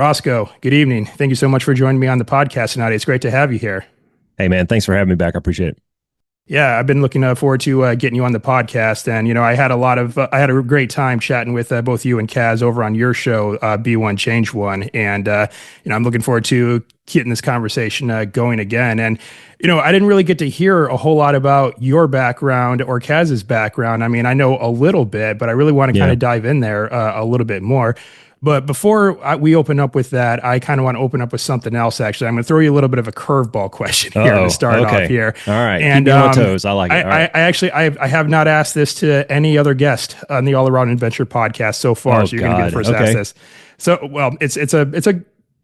Roscoe, good evening. Thank you so much for joining me on the podcast tonight. It's great to have you here. Hey, man, thanks for having me back. I appreciate it. Yeah, I've been looking forward to getting you on the podcast, and I had a great time chatting with both you and Kaz over on your show, B1 Change One, and I'm looking forward to getting this conversation going again. And I didn't really get to hear a whole lot about your background or Kaz's background. I mean, I know a little bit, but I really want to kind Yeah. of dive in there a little bit more. But before we open up with that, I kind of want to open up with something else. Actually, I'm going to throw you a little bit of a curveball question here to Uh-oh. start off Okay. here. All right. Keep And me on my toes. I like it. All right. I actually I have not asked this to any other guest on the All Around Adventure podcast so far. Oh, So you're going to be the God. first to ask Okay. this. So well, it's a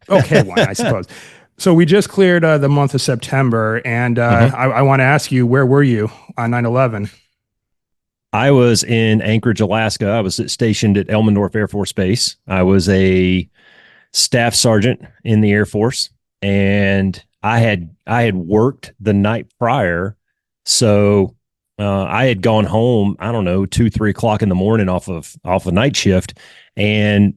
okay one, I suppose. So we just cleared the month of September, and Mhm. I want to ask you, where were you on 9/11? I was in Anchorage, Alaska. I was stationed at Elmendorf Air Force Base. I was a staff sergeant in the Air Force, and I had worked the night prior, so I had gone home. I don't know, 2, 3 o'clock in the morning off a night shift, and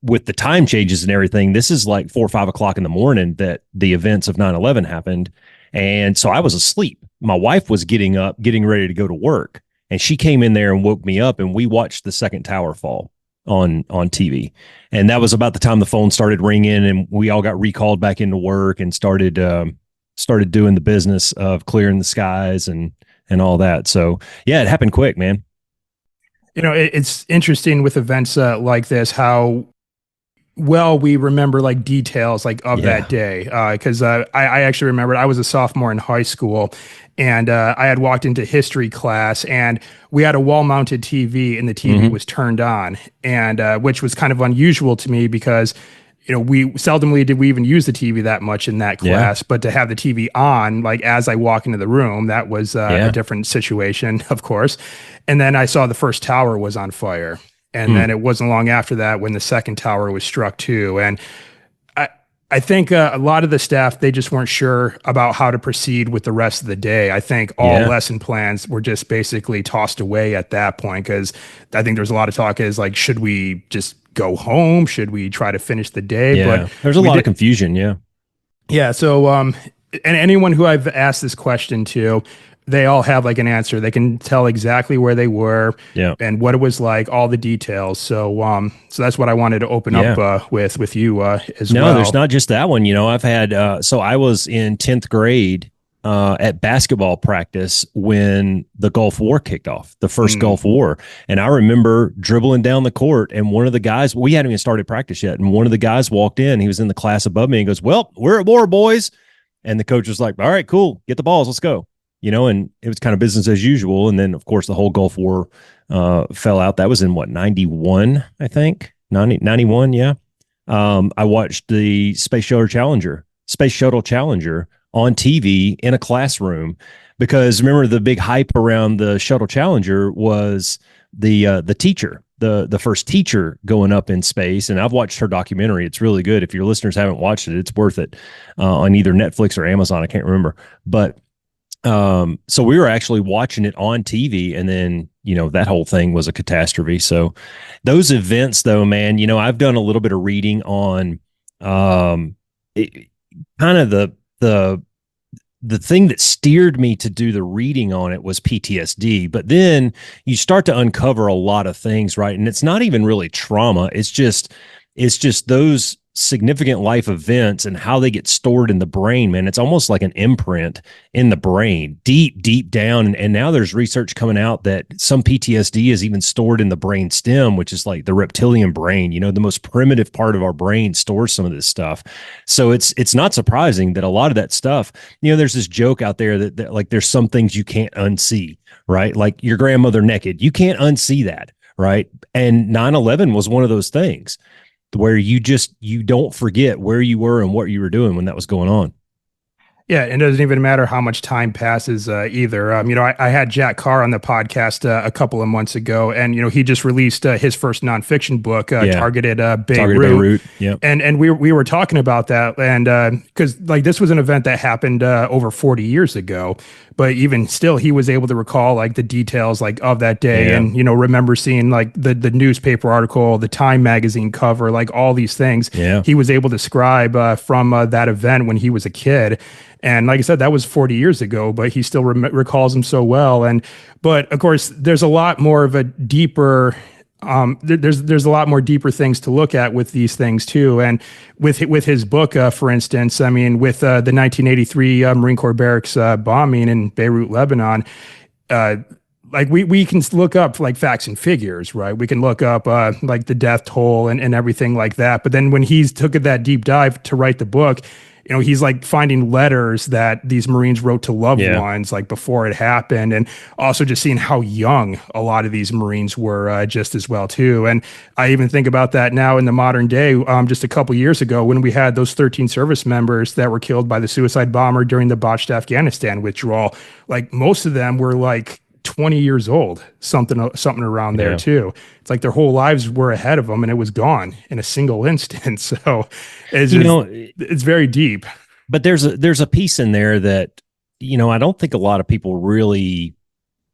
with the time changes and everything, this is like 4 or 5 o'clock in the morning that the events of 9/11 happened, and so I was asleep. My wife was getting up, getting ready to go to work, and she came in there and woke me up, and we watched the second tower fall on TV. And that was about the time the phone started ringing, and we all got recalled back into work and started doing the business of clearing the skies and all that. So yeah, it happened quick, man. It's interesting with events like this how well we remember like details like of that Yeah. day because I actually remembered I was a sophomore in high school, and I had walked into history class, and we had a wall-mounted TV, and the TV Hmm. was turned on, and which was kind of unusual to me because we seldomly did we even use the TV that much in that Yeah. class, but to have the TV on like as I walk into the room, that was a Yeah. different situation, of course. And then I saw the first tower was on fire. And Hmm. then it wasn't long after that when the second tower was struck too. And I, I think a lot of the staff, they just weren't sure about how to proceed with the rest of the day. I think all Yeah. lesson plans were just basically tossed away at that point because I think there's a lot of talk is like, should we just go home? Should we try to finish the day? But Yeah. There's a we lot of did, confusion. Yeah. yeah. So, and anyone who I've asked this question to, they all have like an answer. They can tell exactly where they were Yeah. and what it was like, all the details. So that's what I wanted to open up Yeah. with you as No, there's well. not just that one. I've had, so I was in 10th grade at basketball practice when the Gulf War kicked off, the first Mm. Gulf War. And I remember dribbling down the court, and one of the guys, we hadn't even started practice yet. And one of the guys walked in, he was in the class above me and goes, "Well, we're at war, boys." And the coach was like, "All right, cool. Get the balls. Let's go." And it was kind of business as usual. And then, of course, the whole Gulf War fell out. That was in what, 91, I think? 91, yeah. I watched the Space Shuttle Challenger on TV in a classroom because remember the big hype around the Shuttle Challenger was the teacher, the first teacher going up in space. And I've watched her documentary. It's really good. If your listeners haven't watched it, it's worth it on either Netflix or Amazon. I can't remember, but so we were actually watching it on TV, and then that whole thing was a catastrophe. So those events, though, man, I've done a little bit of reading on it, kind of the thing that steered me to do the reading on it was PTSD. But then you start to uncover a lot of things, right? And it's not even really trauma. It's just those significant life events and how they get stored in the brain, man. It's almost like an imprint in the brain, deep, deep down. And now there's research coming out that some PTSD is even stored in the brain stem, which is like the reptilian brain. The most primitive part of our brain stores some of this stuff. So it's not surprising that a lot of that stuff, there's this joke out there that like there's some things you can't unsee, right? Like your grandmother naked. You can't unsee that, right? And 9/11 was one of those things where you don't forget where you were and what you were doing when that was going on. Yeah, and it doesn't even matter how much time passes either. I had Jack Carr on the podcast a couple of months ago, and he just released his first nonfiction book, Yeah. Targeted Targeted Beirut, Beirut. Yeah. and we were talking about that, and because like this was an event that happened over 40 years ago, but even still, he was able to recall like the details like of that day, Yeah. and remember seeing like the newspaper article, the Time magazine cover, like all these things. Yeah. He was able to describe from that event when he was a kid. And like I said, that was 40 years ago, but he still recalls them so well. But of course, there's a lot more of a deeper there's a lot more deeper things to look at with these things too. And with his book, for instance, I mean, with the 1983 Marine Corps barracks bombing in Beirut, Lebanon, uh, like we can look up like facts and figures, right? We can look up like the death toll and everything like that. But then when he's took that deep dive to write the book, he's like finding letters that these Marines wrote to loved Yeah. ones like before it happened. And also just seeing how young a lot of these Marines were just as well too. And I even think about that now in the modern day, just a couple years ago when we had those 13 service members that were killed by the suicide bomber during the botched Afghanistan withdrawal. Like most of them were like 20 years old, something around there Yeah. too. It's like their whole lives were ahead of them and it was gone in a single instant. So it's You just, know, it's very deep. but there's a piece in there that, I don't think a lot of people really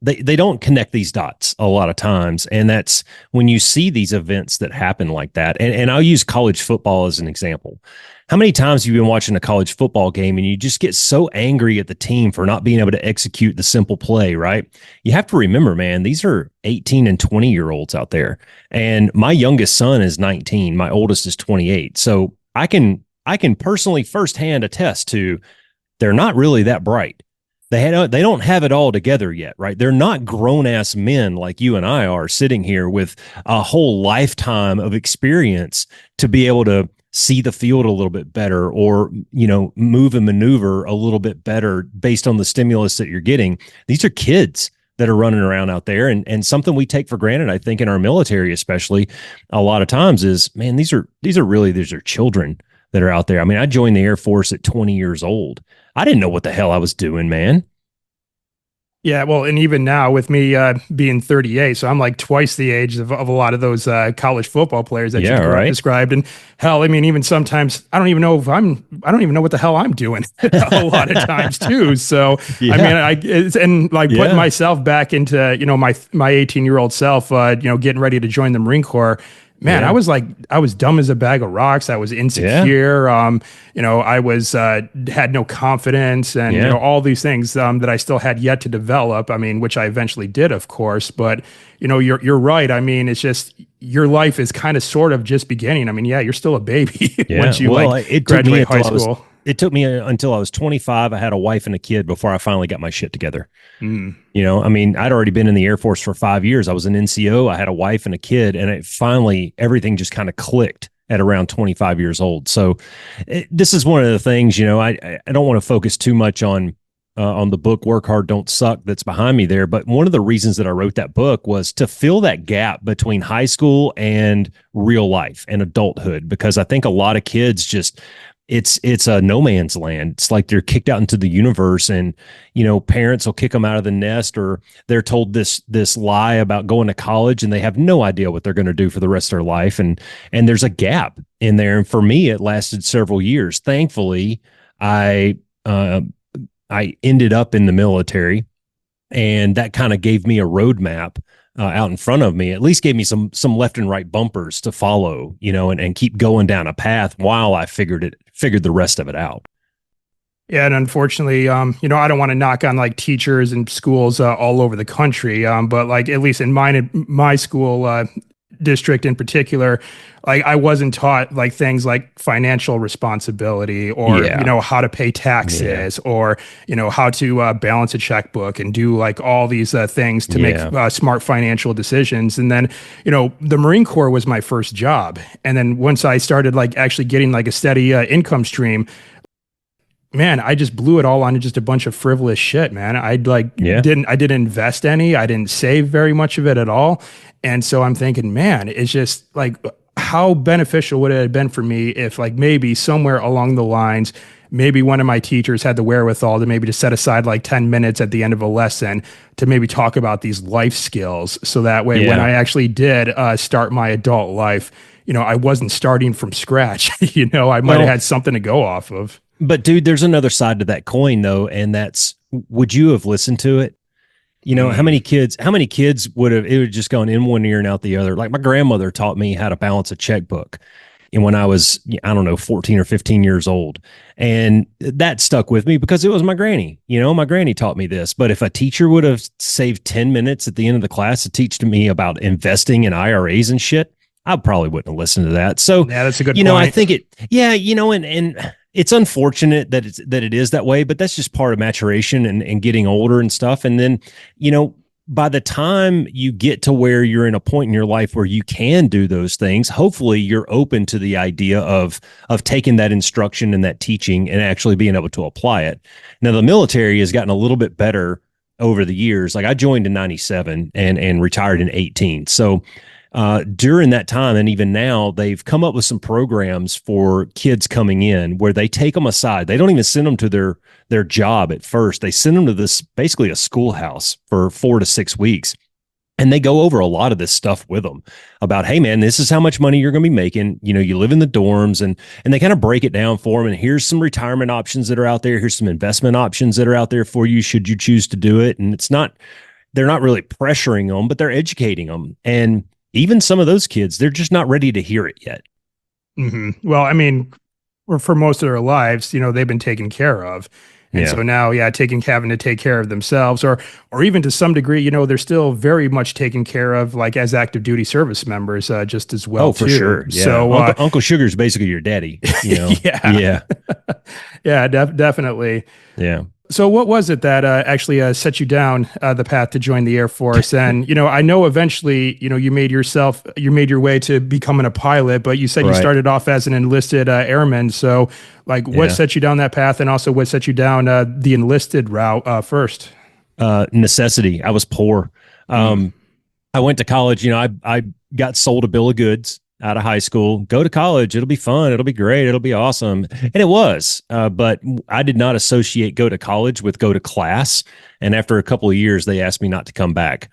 they don't connect these dots a lot of times. And that's when you see these events that happen like that. And I'll use college football as an example. How many times have you been watching a college football game and you just get so angry at the team for not being able to execute the simple play, right? You have to remember, man, these are 18 and 20-year-olds out there. And my youngest son is 19, my oldest is 28. So I can personally firsthand attest to they're not really that bright. They don't have it all together yet, right? They're not grown ass men like you and I are sitting here with a whole lifetime of experience to be able to see the field a little bit better or, move and maneuver a little bit better based on the stimulus that you're getting. These are kids that are running around out there. And something we take for granted, I think in our military, especially a lot of times is, man, these are children that are out there. I mean, I joined the Air Force at 20 years old. I didn't know what the hell I was doing, man. Yeah, well, and even now with me being 38, so I'm like twice the age of a lot of those college football players that Yeah, you right. described. And hell, I mean, even sometimes I don't even know what the hell I'm doing a lot of times too. So Yeah. I mean, and like Yeah. putting myself back into my 18-year-old self, getting ready to join the Marine Corps. Man, Yeah. I was dumb as a bag of rocks. I was insecure. I was had no confidence, and Yeah. all these things that I still had yet to develop. I mean, which I eventually did, of course. But you're right. I mean, it's just your life is kind of sort of just beginning. I mean, yeah, you're still a baby once you it graduate high school. It took me until I was 25. I had a wife and a kid before I finally got my shit together. Mm. I mean, I'd already been in the Air Force for 5 years. I was an NCO. I had a wife and a kid, and it finally everything just kind of clicked at around 25 years old. So this is one of the things, I don't want to focus too much on the book Work Hard, Don't Suck that's behind me there. But one of the reasons that I wrote that book was to fill that gap between high school and real life and adulthood, because I think a lot of kids just it's a no man's land. It's like they're kicked out into the universe, and parents will kick them out of the nest, or they're told this lie about going to college, and they have no idea what they're going to do for the rest of their life. And there's a gap in there. And for me, it lasted several years. Thankfully, I ended up in the military, and that kind of gave me a roadmap out in front of me. At least gave me some left and right bumpers to follow, and keep going down a path while I figured the rest of it out. Yeah, and unfortunately, I don't want to knock on like teachers and schools all over the country, but like at least in my school district in particular, like I wasn't taught like things like financial responsibility or how to pay taxes or how to balance a checkbook and do like all these things to make smart financial decisions. And then the Marine Corps was my first job, and then once I started like actually getting like a steady income stream, man, I just blew it all on just a bunch of frivolous shit, man. I didn't invest any. I didn't save very much of it at all. And so I'm thinking, man, it's just like, how beneficial would it have been for me if like maybe somewhere along the lines, maybe one of my teachers had the wherewithal to maybe just set aside like 10 minutes at the end of a lesson to maybe talk about these life skills. So that way, when Yeah. I actually did start my adult life, I wasn't starting from scratch. I might have Well, had something to go off of. but dude, there's another side to that coin though, and that's, would you have listened to it? Mm. How many kids would have, it would just gone in one ear and out the other. Like my grandmother taught me how to balance a checkbook. And when I was, I don't know, 14 or 15 years old. And that stuck with me because it was my granny. My granny taught me this. But if a teacher would have saved 10 minutes at the end of the class to teach to me about investing in IRAs and shit, I probably wouldn't have listened to that. So, Yeah, that's a good point. I think and it's unfortunate that it is that way, but that's just part of maturation and getting older and stuff. And then, by the time you get to where you're in a point in your life where you can do those things, hopefully you're open to the idea of taking that instruction and that teaching and actually being able to apply it. Now, the military has gotten a little bit better over the years. Like I joined in 97 and retired in 18. So during that time, and even now, they've come up with some programs for kids coming in where they take them aside. They don't even send them to their job at first. They send them to this, basically a schoolhouse for 4 to 6 weeks. And they go over a lot of this stuff with them about, hey man, this is how much money you're going to be making. You live in the dorms, and they kind of break it down for them. And here's some retirement options that are out there. Here's some investment options that are out there for you, should you choose to do it. And they're not really pressuring them, but they're educating them. And even some of those kids, they're just not ready to hear it yet. Mm-hmm. Well, I mean, for most of their lives, they've been taken care of. And so now, having to take care of themselves, or even to some degree, they're still very much taken care of, like as active duty service members, just as well. Oh, for too. sure. Yeah. So Uncle Sugar's basically your daddy. yeah, Yeah. yeah, definitely. Yeah. So what was it that actually set you down the path to join the Air Force? And, I know eventually, you made your way to becoming a pilot, but you said you started off as an enlisted airman. So like what set you down that path, and also what set you down the enlisted route first? Necessity. I was poor. I went to college, I got sold a bill of goods out of high school. Go to college. It'll be fun. It'll be great. It'll be awesome. And it was, but I did not associate go to college with go to class. And after a couple of years, they asked me not to come back.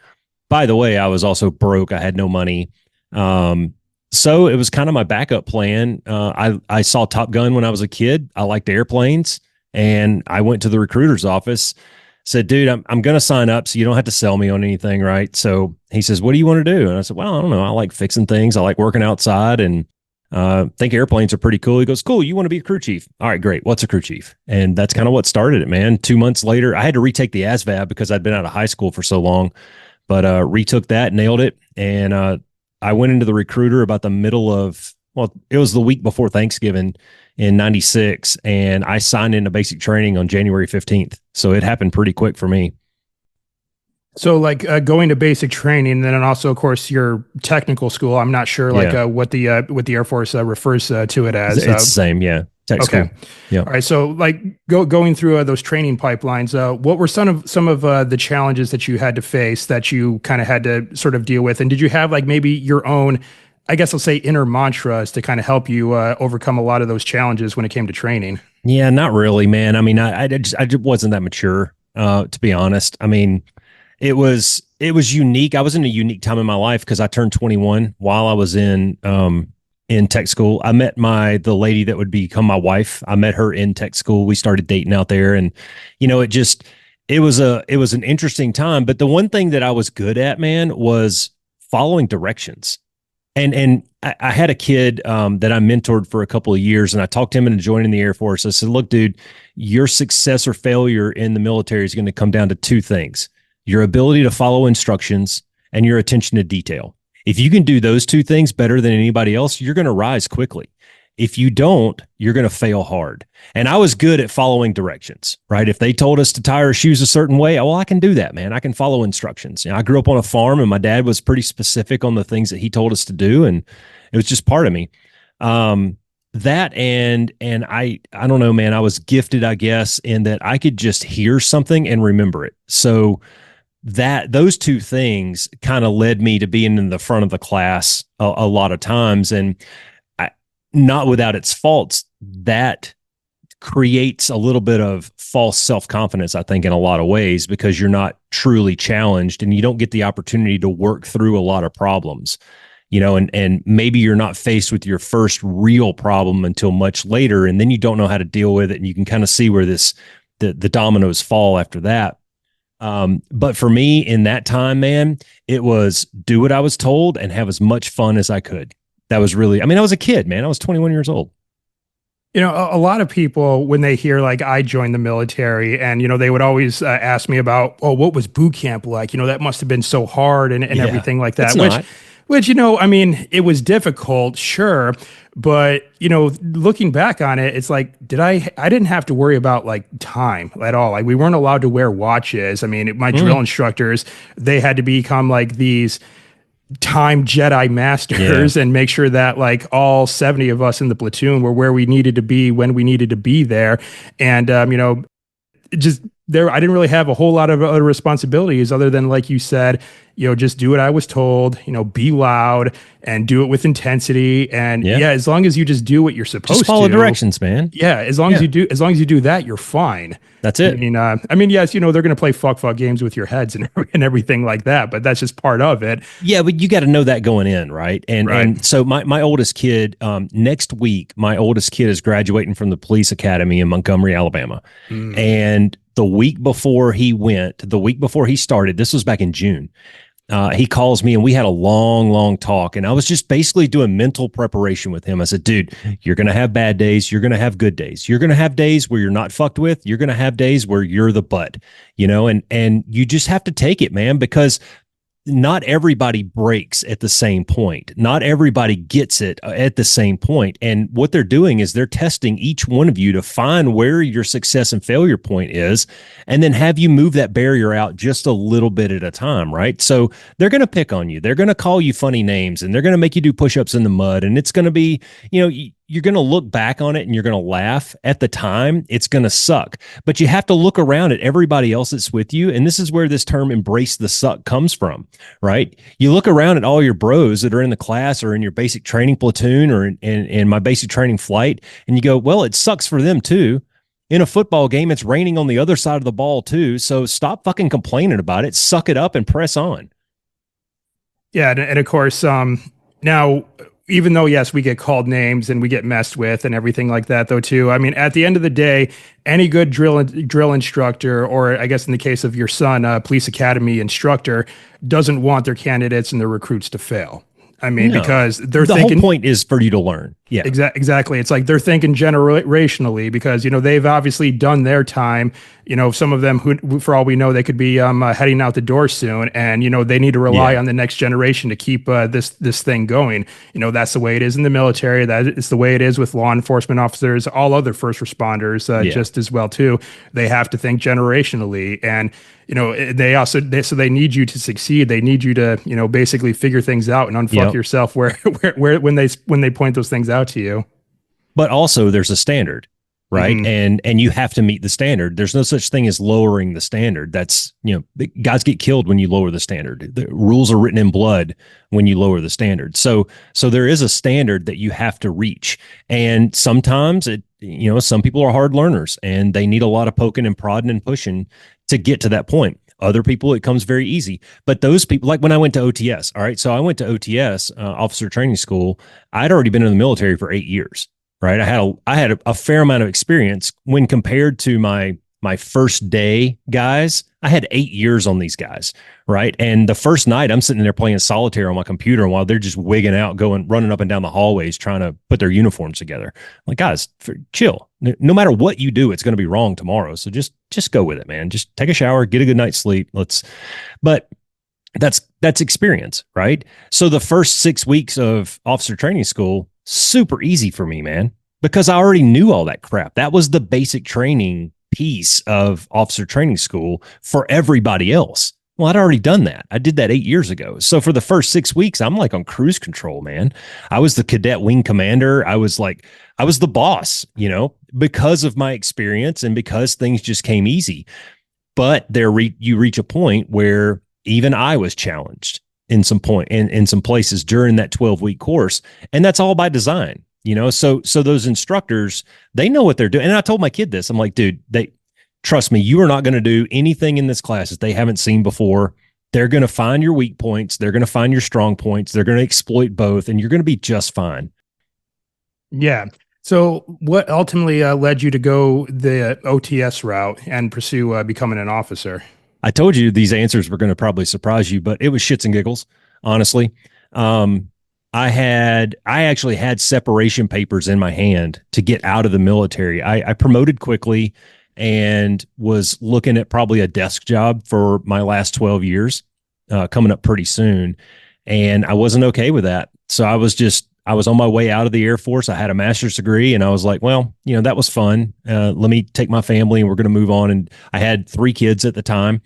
By the way, I was also broke. I had no money. So it was kind of my backup plan. I saw Top Gun when I was a kid. I liked airplanes, and I went to the recruiter's office, said, dude, I'm going to sign up so you don't have to sell me on anything. Right. So he says, what do you want to do? And I said, well, I don't know. I like fixing things. I like working outside, and think airplanes are pretty cool. He goes, cool. You want to be a crew chief? All right, great. What's a crew chief? And that's kind of what started it, man. 2 months later, I had to retake the ASVAB because I'd been out of high school for so long, but retook that, nailed it. And I went into the recruiter about the middle of, well, it was the week before Thanksgiving in 96, and I signed into basic training on January 15th. So it happened pretty quick for me. So like going to basic training, and then also, of course, your technical school. I'm not sure what the Air Force refers to it as. It's the same. Yeah. Tech okay. School. Yeah. All right. So like going through those training pipelines, what were some of the challenges that you had to face, that you kind of had to sort of deal with? And did you have like maybe your own, I guess I'll say, inner mantras to kind of help you overcome a lot of those challenges when it came to training? Yeah, not really, man. I mean, I just wasn't that mature, to be honest. I mean, it was unique. I was in a unique time in my life because I turned 21 while I was in tech school. I met the lady that would become my wife. I met her in tech school. We started dating out there, and it was an interesting time. But the one thing that I was good at, man, was following directions. And I had a kid that I mentored for a couple of years, and I talked him into joining the Air Force. I said, look, dude, your success or failure in the military is going to come down to two things: your ability to follow instructions and your attention to detail. If you can do those two things better than anybody else, you're going to rise quickly. If you don't, you're going to fail hard. And I was good at following directions, right? If they told us to tie our shoes a certain way, well, I can do that, man. I can follow instructions. I grew up on a farm, and my dad was pretty specific on the things that he told us to do, and it was just part of me. That and I don't know, man. I was gifted, I guess, in that I could just hear something and remember it. So those two things kind of led me to being in the front of the class a lot of times, and not without its faults. That creates a little bit of false self-confidence, I think, in a lot of ways, because you're not truly challenged and you don't get the opportunity to work through a lot of problems, and maybe you're not faced with your first real problem until much later. And then you don't know how to deal with it. And you can kind of see where the dominoes fall after that. But for me in that time, man, it was do what I was told and have as much fun as I could. That was really, I was a kid, man. I was 21 years old. A lot of people, when they hear like I joined the military, and they would always ask me about, oh, what was boot camp like? That must have been so hard and Yeah, everything like that. it's not. Which it was difficult, sure, but looking back on it, it's like, I didn't have to worry about like time at all. Like we weren't allowed to wear watches. My drill instructors, they had to become like these time Jedi masters and make sure that like all 70 of us in the platoon were where we needed to be when we needed to be there. And, just there, I didn't really have a whole lot of other responsibilities other than, like you said, just do what I was told, be loud and do it with intensity. And as long as you just do what you're supposed to. Just follow directions, man. Yeah. As long as you do that, you're fine. That's it. Yes, they're going to play fuck games with your heads and everything like that, but that's just part of it. Yeah, but you got to know that going in, right? And so my oldest kid, next week, my oldest kid is graduating from the police academy in Montgomery, Alabama. And the week before he started, this was back in June, he calls me and we had a long talk, and I was just basically doing mental preparation with him. I said, dude, you're going to have bad days. You're going to have good days. You're going to have days where you're not fucked with. You're going to have days where you're the butt, and you just have to take it, man, because not everybody breaks at the same point. Not everybody gets it at the same point. And what they're doing is they're testing each one of you to find where your success and failure point is, and then have you move that barrier out just a little bit at a time, right? So they're going to pick on you. They're going to call you funny names, and they're going to make you do push-ups in the mud. And it's going to be, you're going to look back on it and you're going to laugh. At the time, it's going to suck. But you have to look around at everybody else that's with you. And this is where this term embrace the suck comes from, right? You look around at all your bros that are in the class or in your basic training platoon or in my basic training flight, and you go, well, it sucks for them too. In a football game, it's raining on the other side of the ball too. So stop fucking complaining about it. Suck it up and press on. Yeah. And of course, now, even though, yes, we get called names and we get messed with and everything like that, though, too. At the end of the day, any good drill instructor, or I guess in the case of your son, police academy instructor, doesn't want their candidates and their recruits to fail. No. Because they're thinking, the whole point is for you to learn. Yeah, exactly. It's like they're thinking generationally because, they've obviously done their time. Some of them who, for all we know, they could be heading out the door soon, and, they need to rely on the next generation to keep this thing going. That's the way it is in the military. That is the way it is with law enforcement officers, all other first responders, just as well, too. They have to think generationally, and, they need you to succeed. They need you to, basically figure things out and unfuck yourself where when they point those things out to you. But also there's a standard, right? Mm-hmm. And you have to meet the standard. There's no such thing as lowering the standard. That's, guys get killed when you lower the standard. The rules are written in blood when you lower the standard. So there is a standard that you have to reach. And sometimes some people are hard learners and they need a lot of poking and prodding and pushing to get to that point. Other people, it comes very easy. But those people, like when I went to OTS, all right, so I went to OTS, officer training school. I'd already been in the military for 8 years, right? I had a fair amount of experience when compared to my first day guys. I had 8 years on these guys, right? And the first night I'm sitting there playing solitaire on my computer, and while they're just wigging out, running up and down the hallways, trying to put their uniforms together. I'm like, guys, chill. No matter what you do, it's going to be wrong tomorrow. So just go with it, man. Just take a shower, get a good night's sleep. But that's experience, right? So the first 6 weeks of officer training school, super easy for me, man, because I already knew all that crap. That was the basic training piece of officer training school for everybody else. Well, I'd already done that. I did that 8 years ago. So for the first 6 weeks, I'm like on cruise control, man. I was the cadet wing commander. I was the boss, because of my experience and because things just came easy. But you reach a point where even I was challenged in some places during that 12-week course. And that's all by design. So those instructors, they know what they're doing. And I told my kid this. I'm like, dude, trust me, you are not going to do anything in this class that they haven't seen before. They're going to find your weak points. They're going to find your strong points. They're going to exploit both, and you're going to be just fine. Yeah. So what ultimately led you to go the OTS route and pursue becoming an officer? I told you these answers were going to probably surprise you, but it was shits and giggles, honestly. I actually had separation papers in my hand to get out of the military. I promoted quickly and was looking at probably a desk job for my last 12 years, coming up pretty soon. And I wasn't okay with that. So I was on my way out of the Air Force. I had a master's degree and I was like, well, that was fun. Let me take my family and we're going to move on. And I had 3 kids at the time.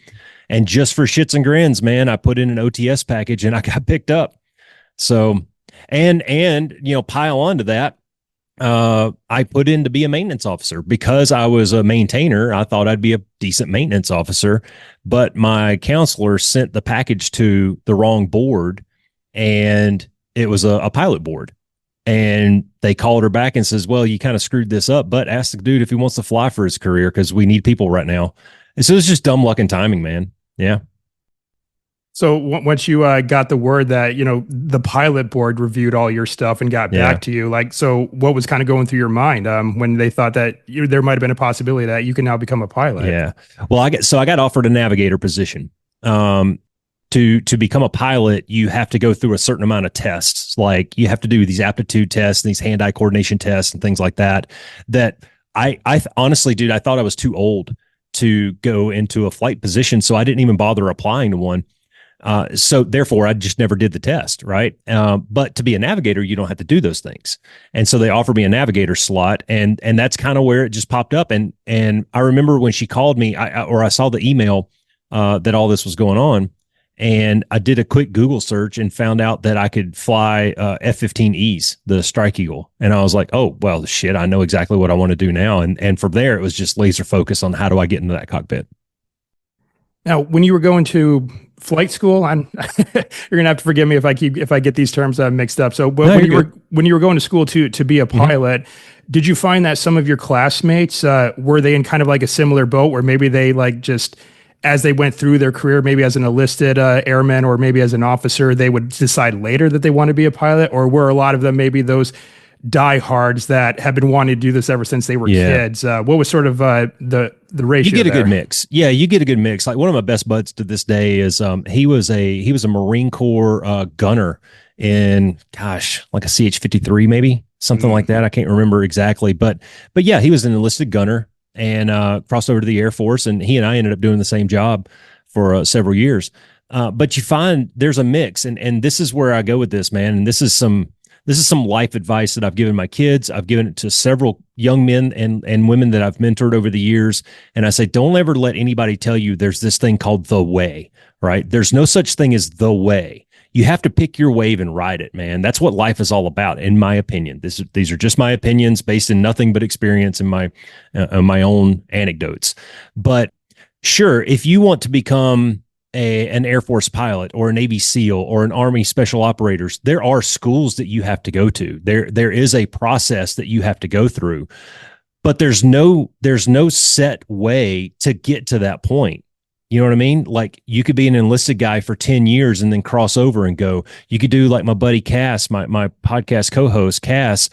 And just for shits and grins, man, I put in an OTS package and I got picked up. So, and pile onto that. I put in to be a maintenance officer because I was a maintainer. I thought I'd be a decent maintenance officer, but my counselor sent the package to the wrong board, and it was a pilot board. And they called her back and says, well, you kind of screwed this up, but ask the dude if he wants to fly for his career because we need people right now. And so it's just dumb luck and timing, man. Yeah. So once you got the word that, the pilot board reviewed all your stuff and got back to you, so what was kind of going through your mind when they thought that there might have been a possibility that you can now become a pilot? Yeah. Well, I got offered a navigator position. To become a pilot, you have to go through a certain amount of tests. Like you have to do these aptitude tests, these hand-eye coordination tests and things like that. That I honestly, dude, I thought I was too old to go into a flight position. So I didn't even bother applying to one. So therefore I just never did the test. Right. But to be a navigator, you don't have to do those things. And so they offered me a navigator slot and that's kind of where it just popped up. And I remember when she called me I saw the email, that all this was going on. And I did a quick Google search and found out that I could fly F-15Es, the Strike Eagle. And I was like, oh, well, shit, I know exactly what I want to do now. And from there, it was just laser focus on how do I get into that cockpit. Now, when you were going to flight school, you're gonna have to forgive me if I get these terms mixed up. So when you were going to school to be a pilot, did you find that some of your classmates were they in kind of like a similar boat where maybe they just as they went through their career, maybe as an enlisted airman or maybe as an officer, they would decide later that they want to be a pilot? Or were a lot of them maybe those diehards that have been wanting to do this ever since they were kids? What was sort of the ratio? You get a good mix. Yeah, you get a good mix. Like one of my best buds to this day is he was a Marine Corps gunner in like a CH-53 maybe, something like that. I can't remember exactly, but yeah, he was an enlisted gunner and crossed over to the Air Force, and he and I ended up doing the same job for several years. But you find there's a mix, and this is where I go with this, man. And this is some life advice that I've given my kids. I've given it to several young men and women that I've mentored over the years. And I say, don't ever let anybody tell you there's this thing called the way, right? There's no such thing as the way. You have to pick your wave and ride it, man. That's what life is all about, in my opinion. These are just my opinions based in nothing but experience and my own anecdotes. But sure, if you want to become an Air Force pilot or a Navy SEAL or an Army Special Operators, there are schools that you have to go to. There is a process that you have to go through, but there's no set way to get to that point. You know what I mean? Like you could be an enlisted guy for 10 years and then cross over and go. You could do like my buddy Cass, my podcast co-host Cass.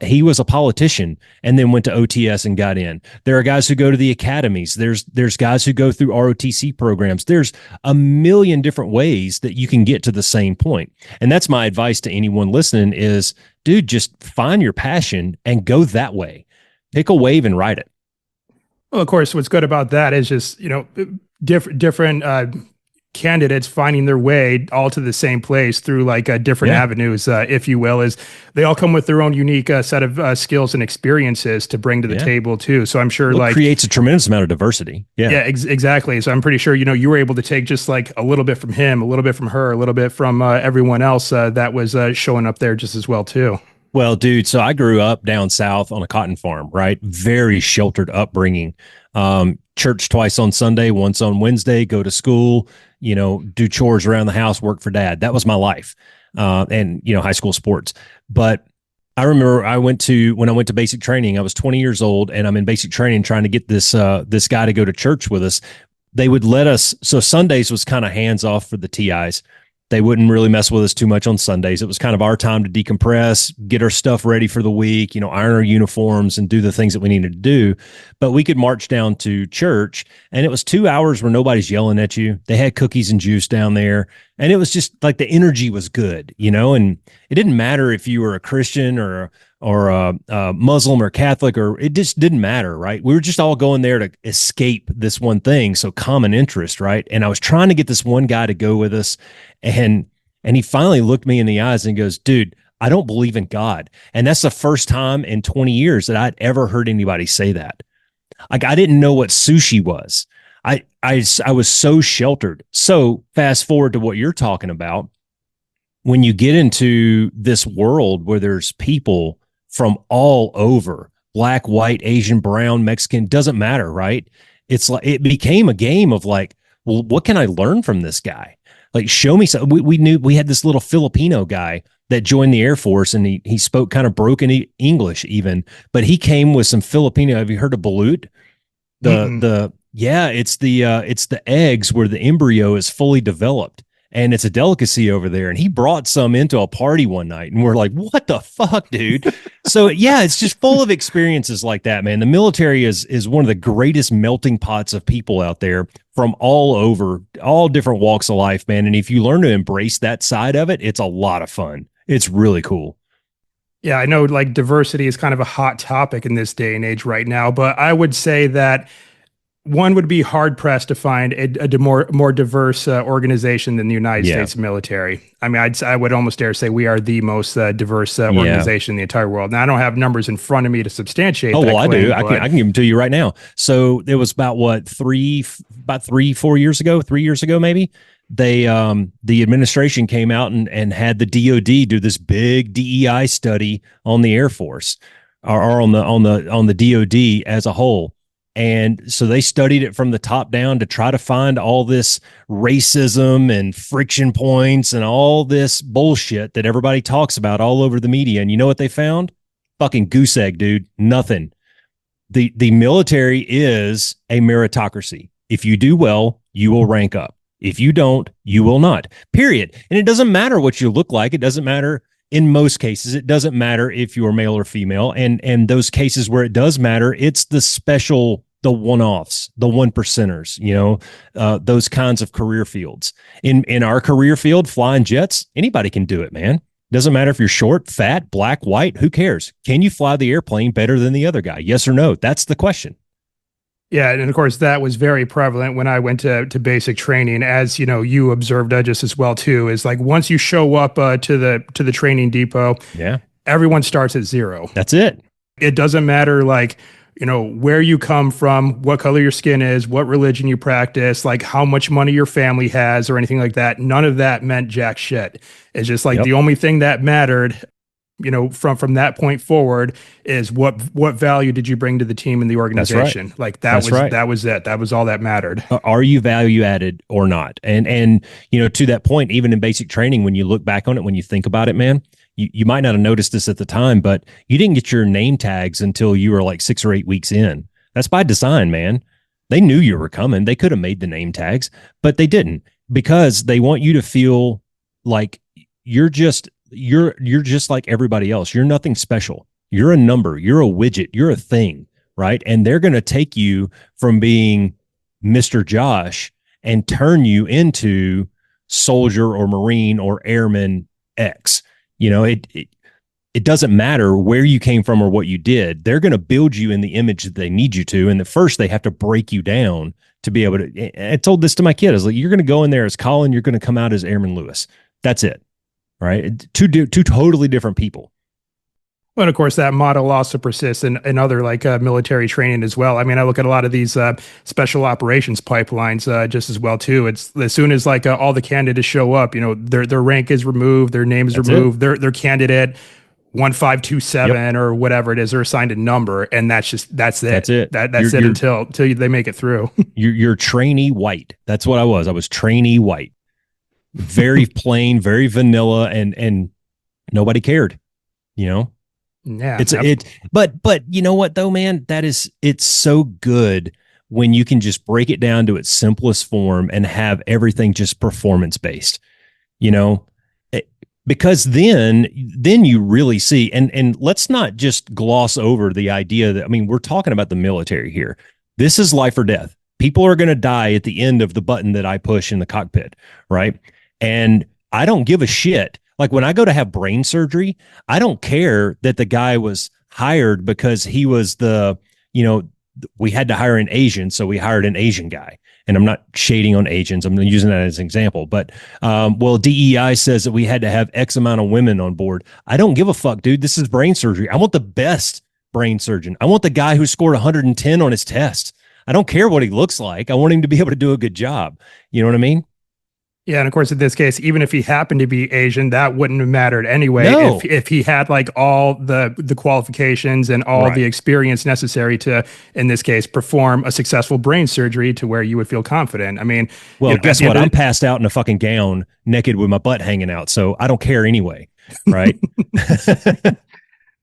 He was a politician and then went to OTS and got in. There are guys who go to the academies. There's guys who go through ROTC programs. There's a million different ways that you can get to the same point. And that's my advice to anyone listening is, dude, just find your passion and go that way. Pick a wave and ride it. Well, of course, what's good about that is just, different candidates finding their way all to the same place through like different avenues, if you will, is they all come with their own unique set of skills and experiences to bring to the table too. So I'm sure it creates a tremendous amount of diversity. Exactly. So I'm pretty sure, you were able to take just like a little bit from him, a little bit from her, a little bit from everyone else that was showing up there just as well too. Well, dude, so I grew up down south on a cotton farm, right? Very sheltered upbringing. Church twice on Sunday, once on Wednesday, go to school, do chores around the house, work for dad. That was my life. And high school sports. But I remember when I went to basic training, I was 20 years old and I'm in basic training trying to get this guy to go to church with us. They would let us, so Sundays was kind of hands off for the TIs. They wouldn't really mess with us too much on Sundays. It was kind of our time to decompress, get our stuff ready for the week, iron our uniforms and do the things that we needed to do. But we could march down to church and it was 2 hours where nobody's yelling at you. They had cookies and juice down there. And it was just like the energy was good, and it didn't matter if you were a Christian or a Muslim or Catholic, or it just didn't matter, right? We were just all going there to escape this one thing. So common interest, right? And I was trying to get this one guy to go with us. And he finally looked me in the eyes and goes, dude, I don't believe in God. And that's the first time in 20 years that I'd ever heard anybody say that. Like, I didn't know what sushi was. I was so sheltered. So fast forward to what you're talking about. When you get into this world where there's people from all over, black, white, Asian, brown, Mexican, doesn't matter, right? It's like, it became a game of like, well, what can I learn from this guy? Like, show me something. We knew we had this little Filipino guy that joined the Air Force, and he spoke kind of broken English even, but he came with some Filipino. Have you heard of balut? It's the eggs where the embryo is fully developed. And it's a delicacy over there. And he brought some into a party one night. And we're like, what the fuck, dude? So, yeah, it's just full of experiences like that, man. The military is one of the greatest melting pots of people out there from all over, all different walks of life, man. And if you learn to embrace that side of it, it's a lot of fun. It's really cool. Yeah, I know like diversity is kind of a hot topic in this day and age right now, but I would say that one would be hard pressed to find a more diverse organization than the United States military. I mean, I would almost dare say we are the most diverse organization in the entire world. Now, I don't have numbers in front of me to substantiate. Oh, that well, claim, I do. I can give them to you right now. So it was about 4 years ago, 3 years ago, maybe. They the administration came out and had the DoD do this big DEI study on the Air Force or on the DoD as a whole. And so they studied it from the top down to try to find all this racism and friction points and all this bullshit that everybody talks about all over the media. And you know what they found? Fucking goose egg, dude. Nothing. The military is a meritocracy. If you do well, you will rank up. If you don't, you will not. Period. And it doesn't matter what you look like. It doesn't matter. In most cases, it doesn't matter if you're male or female. And those cases where it does matter, it's the one-offs, the one percenters, those kinds of career fields. In our career field, flying jets, anybody can do it, man. Doesn't matter if you're short, fat, black, white, who cares? Can you fly the airplane better than the other guy? Yes or no? That's the question. Yeah, and of course that was very prevalent when I went to basic training, as you observed just as well too. Is like once you show up to the training depot, everyone starts at zero. That's it. It doesn't matter where you come from, what color your skin is, what religion you practice, like how much money your family has, or anything like that. None of that meant jack shit. It's just like the only thing that mattered, from that point forward is what value did you bring to the team and the organization? That's right. Like that was it. That was all that mattered. Are you value added or not? And to that point, even in basic training, when you look back on it, when you think about it, man, you might not have noticed this at the time, but you didn't get your name tags until you were like 6 or 8 weeks in. That's by design, man. They knew you were coming. They could have made the name tags, but they didn't, because they want you to feel like you're just like everybody else. You're nothing special. You're a number. You're a widget. You're a thing, right? And they're going to take you from being Mr. Josh and turn you into soldier or Marine or Airman X. It doesn't matter where you came from or what you did. They're going to build you in the image that they need you to. And first they have to break you down to be able to. I told this to my kid. I was like, you're going to go in there as Colin. You're going to come out as Airman Lewis. That's it. Right. Two totally different people. Well, and of course, that model also persists in other military training as well. I mean, I look at a lot of these special operations pipelines just as well too. It's as soon as all the candidates show up, their rank is removed, their name is removed, their candidate 1527 or whatever it is, they're assigned a number, and that's it. That's it until they make it through. you're trainee white. That's what I was. I was trainee white. Very plain, very vanilla, and nobody cared, Yeah. It's it, but you know what though, man? It's so good when you can just break it down to its simplest form and have everything just performance based, you know, because then you really see, and let's not just gloss over the idea that, I mean, we're talking about the military here. This is life or death. People are going to die at the end of the button that I push in the cockpit, right? And I don't give a shit. Like when I go to have brain surgery, I don't care that the guy was hired because he was you know, we had to hire an Asian, so we hired an Asian guy. And I'm not shading on Asians. I'm using that as an example. But, well, DEI says that we had to have X amount of women on board. I don't give a fuck, dude. This is brain surgery. I want the best brain surgeon. I want the guy who scored 110 on his test. I don't care what he looks like. I want him to be able to do a good job. You know what I mean? Yeah, and of course, in this case, even if he happened to be Asian, that wouldn't have mattered anyway. No. If he had like all the qualifications and all the experience necessary to, in this case, perform a successful brain surgery to where you would feel confident. I mean, well, guess what? I'm passed out in a fucking gown, naked with my butt hanging out, so I don't care anyway, right?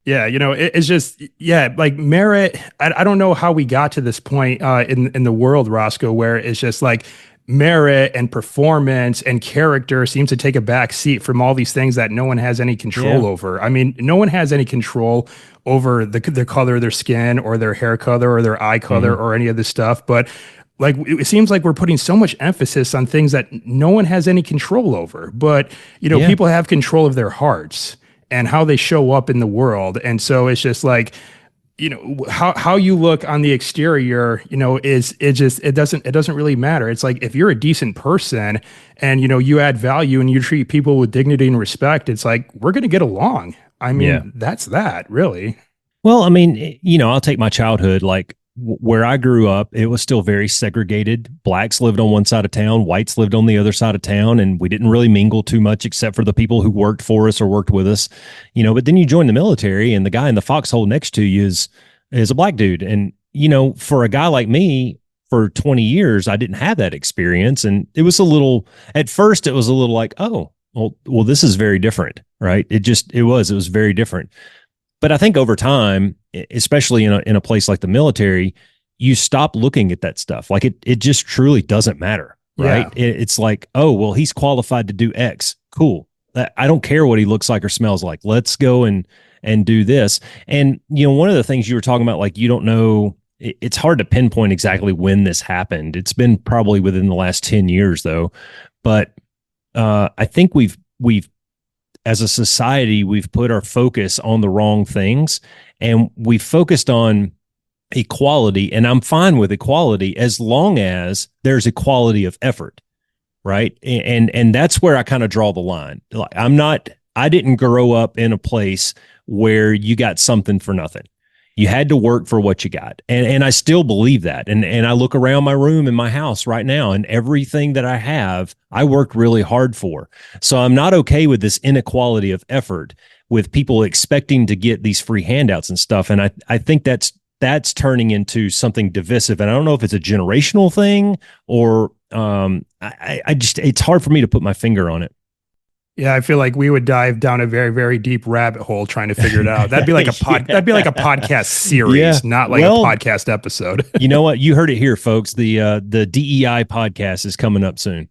Yeah, you know, it's just, yeah, like merit. I don't know how we got to this point in the world, Roscoe, where it's just like merit and performance and character seems to take a back seat from all these things that no one has any control over. I mean, no one has any control over the color of their skin or their hair color or their eye color or any of this stuff. But like, it seems like we're putting so much emphasis on things that no one has any control over. But, you know, people have control of their hearts and how they show up in the world. And so it's just like, you know, how you look on the exterior, you know, it doesn't really matter. It's like if you're a decent person and, you know, you add value and you treat people with dignity and respect, it's like we're going to get along. I mean, that's that really. Well, I mean, you know, I'll take my childhood, like where I grew up, it was still very segregated. Blacks lived on one side of town, whites lived on the other side of town, and we didn't really mingle too much except for the people who worked for us or worked with us, you know. But then you join the military, and the guy in the foxhole next to you is a black dude, and you know, for a guy like me, for 20 years, I didn't have that experience, and it was a little. At first, it was a little like, oh, well, this is very different, right? It was very different. But I think over time, especially in a place like the military, you stop looking at that stuff. Like it just truly doesn't matter, right? Yeah. It's like, oh, well, he's qualified to do X. Cool. I don't care what he looks like or smells like. Let's go and do this. And, you know, one of the things you were talking about, like, you don't know, it's hard to pinpoint exactly when this happened. It's been probably within the last 10 years though. But I think we've as a society, we've put our focus on the wrong things, and we've focused on equality. And I'm fine with equality as long as there's equality of effort, right? And that's where I kind of draw the line. Like I didn't grow up in a place where you got something for nothing. You had to work for what you got. And I still believe that. And I look around my room in my house right now, and everything that I have, I worked really hard for. So I'm not okay with this inequality of effort, with people expecting to get these free handouts and stuff. And I think that's turning into something divisive. And I don't know if it's a generational thing or I just, it's hard for me to put my finger on it. Yeah, I feel like we would dive down a very, very deep rabbit hole trying to figure it out. That'd be like that'd be like a podcast series, not like a podcast episode. You know what? You heard it here, folks. The DEI podcast is coming up soon.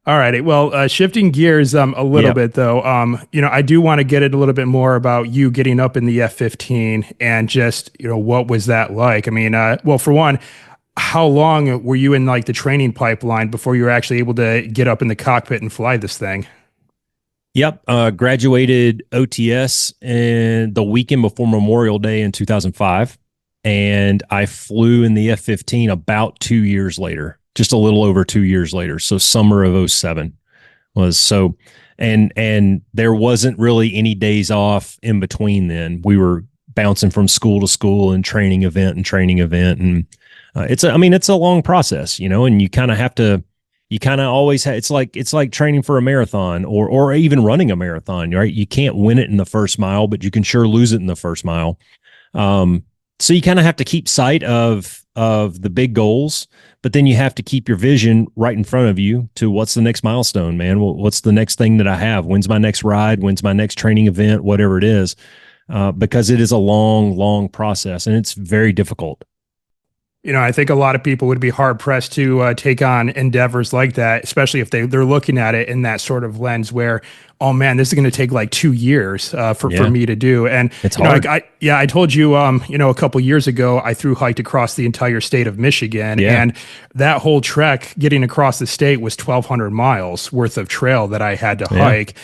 All right. Well, shifting gears a little bit though, you know, I do want to get it a little bit more about you getting up in the F-15 and just, you know, what was that like? I mean, well, for one, how long were you in like the training pipeline before you were actually able to get up in the cockpit and fly this thing? Yep. Graduated OTS in the weekend before Memorial Day in 2005. And I flew in the F-15 about 2 years later, just a little over 2 years later. So summer of 07 was so, and there wasn't really any days off in between then. We were bouncing from school to school and training event. And it's a long process, you know, and you kind of always have, it's like training for a marathon or even running a marathon, right? You can't win it in the first mile, but you can sure lose it in the first mile. So you kind of have to keep sight of the big goals, but then you have to keep your vision right in front of you to what's the next milestone, man. What's the next thing that I have? When's my next ride? When's my next training event? Whatever it is, because it is a long, long process and it's very difficult. I think a lot of people would be hard pressed to take on endeavors like that, especially if they're looking at it in that sort of lens where, oh man, this is going to take like 2 years for me to do. And it's hard. I told you, a couple years ago, I through hiked across the entire state of Michigan, and that whole trek getting across the state was 1,200 miles worth of trail that I had to hike.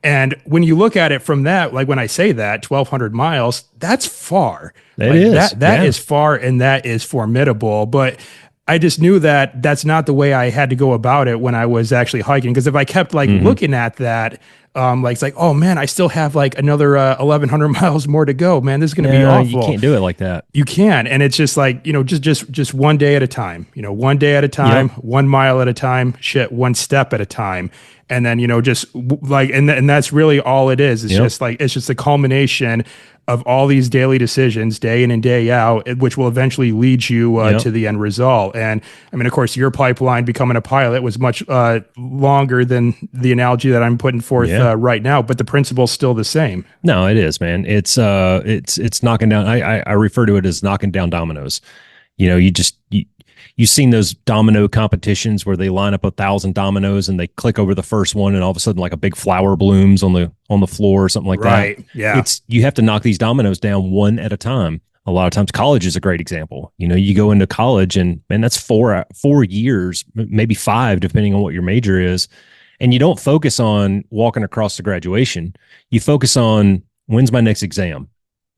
And when you look at it from that, like when I say that 1,200 miles, that's far. That is far, and that is formidable. But I just knew that that's not the way I had to go about it when I was actually hiking. Because if I kept looking at that, it's like, oh man, I still have like another 1,100 miles more to go. Man, this is going to be awful. You can't do it like that. You can, and it's just like just one day at a time. One day at a time, 1 mile at a time. Shit, one step at a time. And then, and that's really all it is. It's it's just the culmination of all these daily decisions day in and day out, which will eventually lead you to the end result. And I mean, of course, your pipeline becoming a pilot was much longer than the analogy that I'm putting forth right now, but the principle's still the same. No, it is, man. It's knocking down. I refer to it as knocking down dominoes. You've seen those domino competitions where they line up 1,000 dominoes and they click over the first one, and all of a sudden, like a big flower blooms on the floor or something like that. Right. Yeah. You have to knock these dominoes down one at a time. A lot of times, college is a great example. You go into college, and man, that's 4 years, maybe 5, depending on what your major is. And you don't focus on walking across the graduation. You focus on when's my next exam.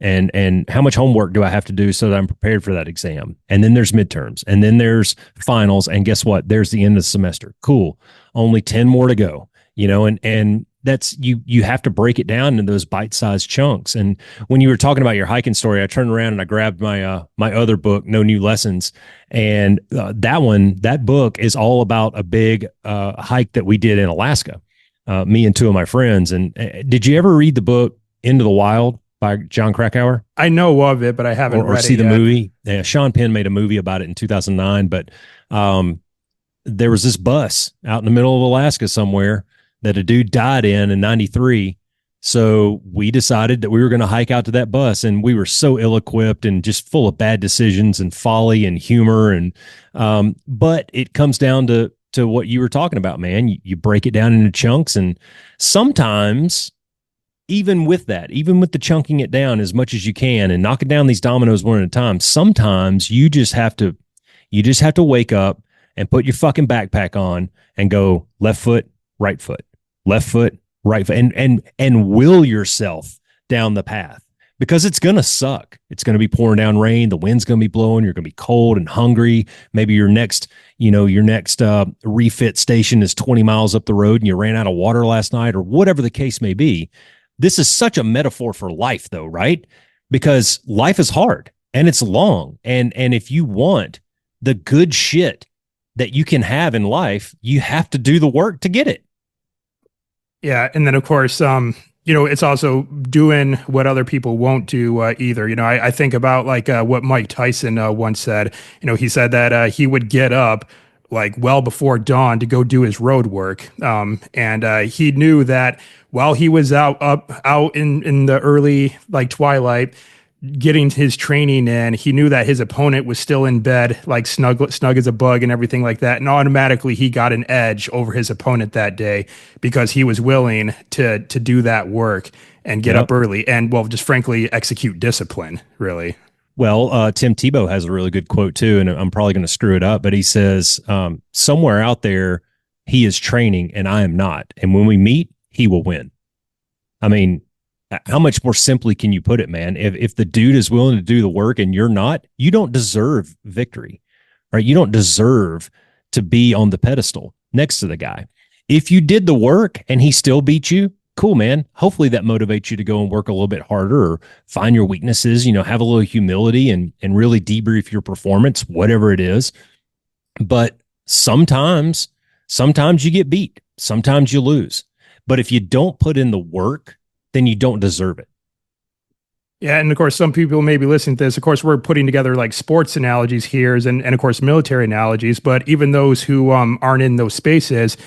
And how much homework do I have to do so that I'm prepared for that exam? And then there's midterms, and then there's finals, and guess what? There's the end of the semester. Cool. Only 10 more to go, and that's, you have to break it down into those bite-sized chunks. And when you were talking about your hiking story, I turned around and I grabbed my my other book, No New Lessons. And that book is all about a big hike that we did in Alaska, me and 2 of my friends. And did you ever read the book Into the Wild by John Krakauer? I know of it, but I haven't read it see the yet. movie. Yeah, Sean Penn made a movie about it in 2009. But there was this bus out in the middle of Alaska somewhere that a dude died in 93. So we decided that we were going to hike out to that bus, and we were so ill-equipped and just full of bad decisions and folly and humor. And but it comes down to what you were talking about, man. You break it down into chunks, and sometimes, even with the chunking it down as much as you can and knocking down these dominoes one at a time, sometimes you just have to wake up and put your fucking backpack on and go left foot, right foot, left foot, right foot, and will yourself down the path, because it's going to suck. It's going to be pouring down rain. The wind's going to be blowing. You're going to be cold and hungry. Maybe your next refit station is 20 miles up the road and you ran out of water last night, or whatever the case may be. This is such a metaphor for life, though, right? Because life is hard and it's long. And if you want the good shit that you can have in life, you have to do the work to get it. Yeah. And then, of course, it's also doing what other people won't do either. I think about what Mike Tyson once said. He said that he would get up like well before dawn to go do his road work. And he knew that while he was out in the early twilight, getting his training in, he knew that his opponent was still in bed, like snug as a bug and everything like that. And automatically he got an edge over his opponent that day because he was willing to do that work and get up early and, well, just frankly, execute discipline, really. Well, Tim Tebow has a really good quote too, and I'm probably going to screw it up, but he says, somewhere out there, he is training and I am not. And when we meet, he will win. I mean, how much more simply can you put it, man? If the dude is willing to do the work and you're not, you don't deserve victory, right? You don't deserve to be on the pedestal next to the guy. If you did the work and he still beat you, cool, man. Hopefully that motivates you to go and work a little bit harder or find your weaknesses, have a little humility and really debrief your performance, whatever it is. But sometimes you get beat. Sometimes you lose. But if you don't put in the work, then you don't deserve it. Yeah, and of course, some people may be listening to this. Of course, we're putting together like sports analogies here, and of course, military analogies. But even those who aren't in those spaces,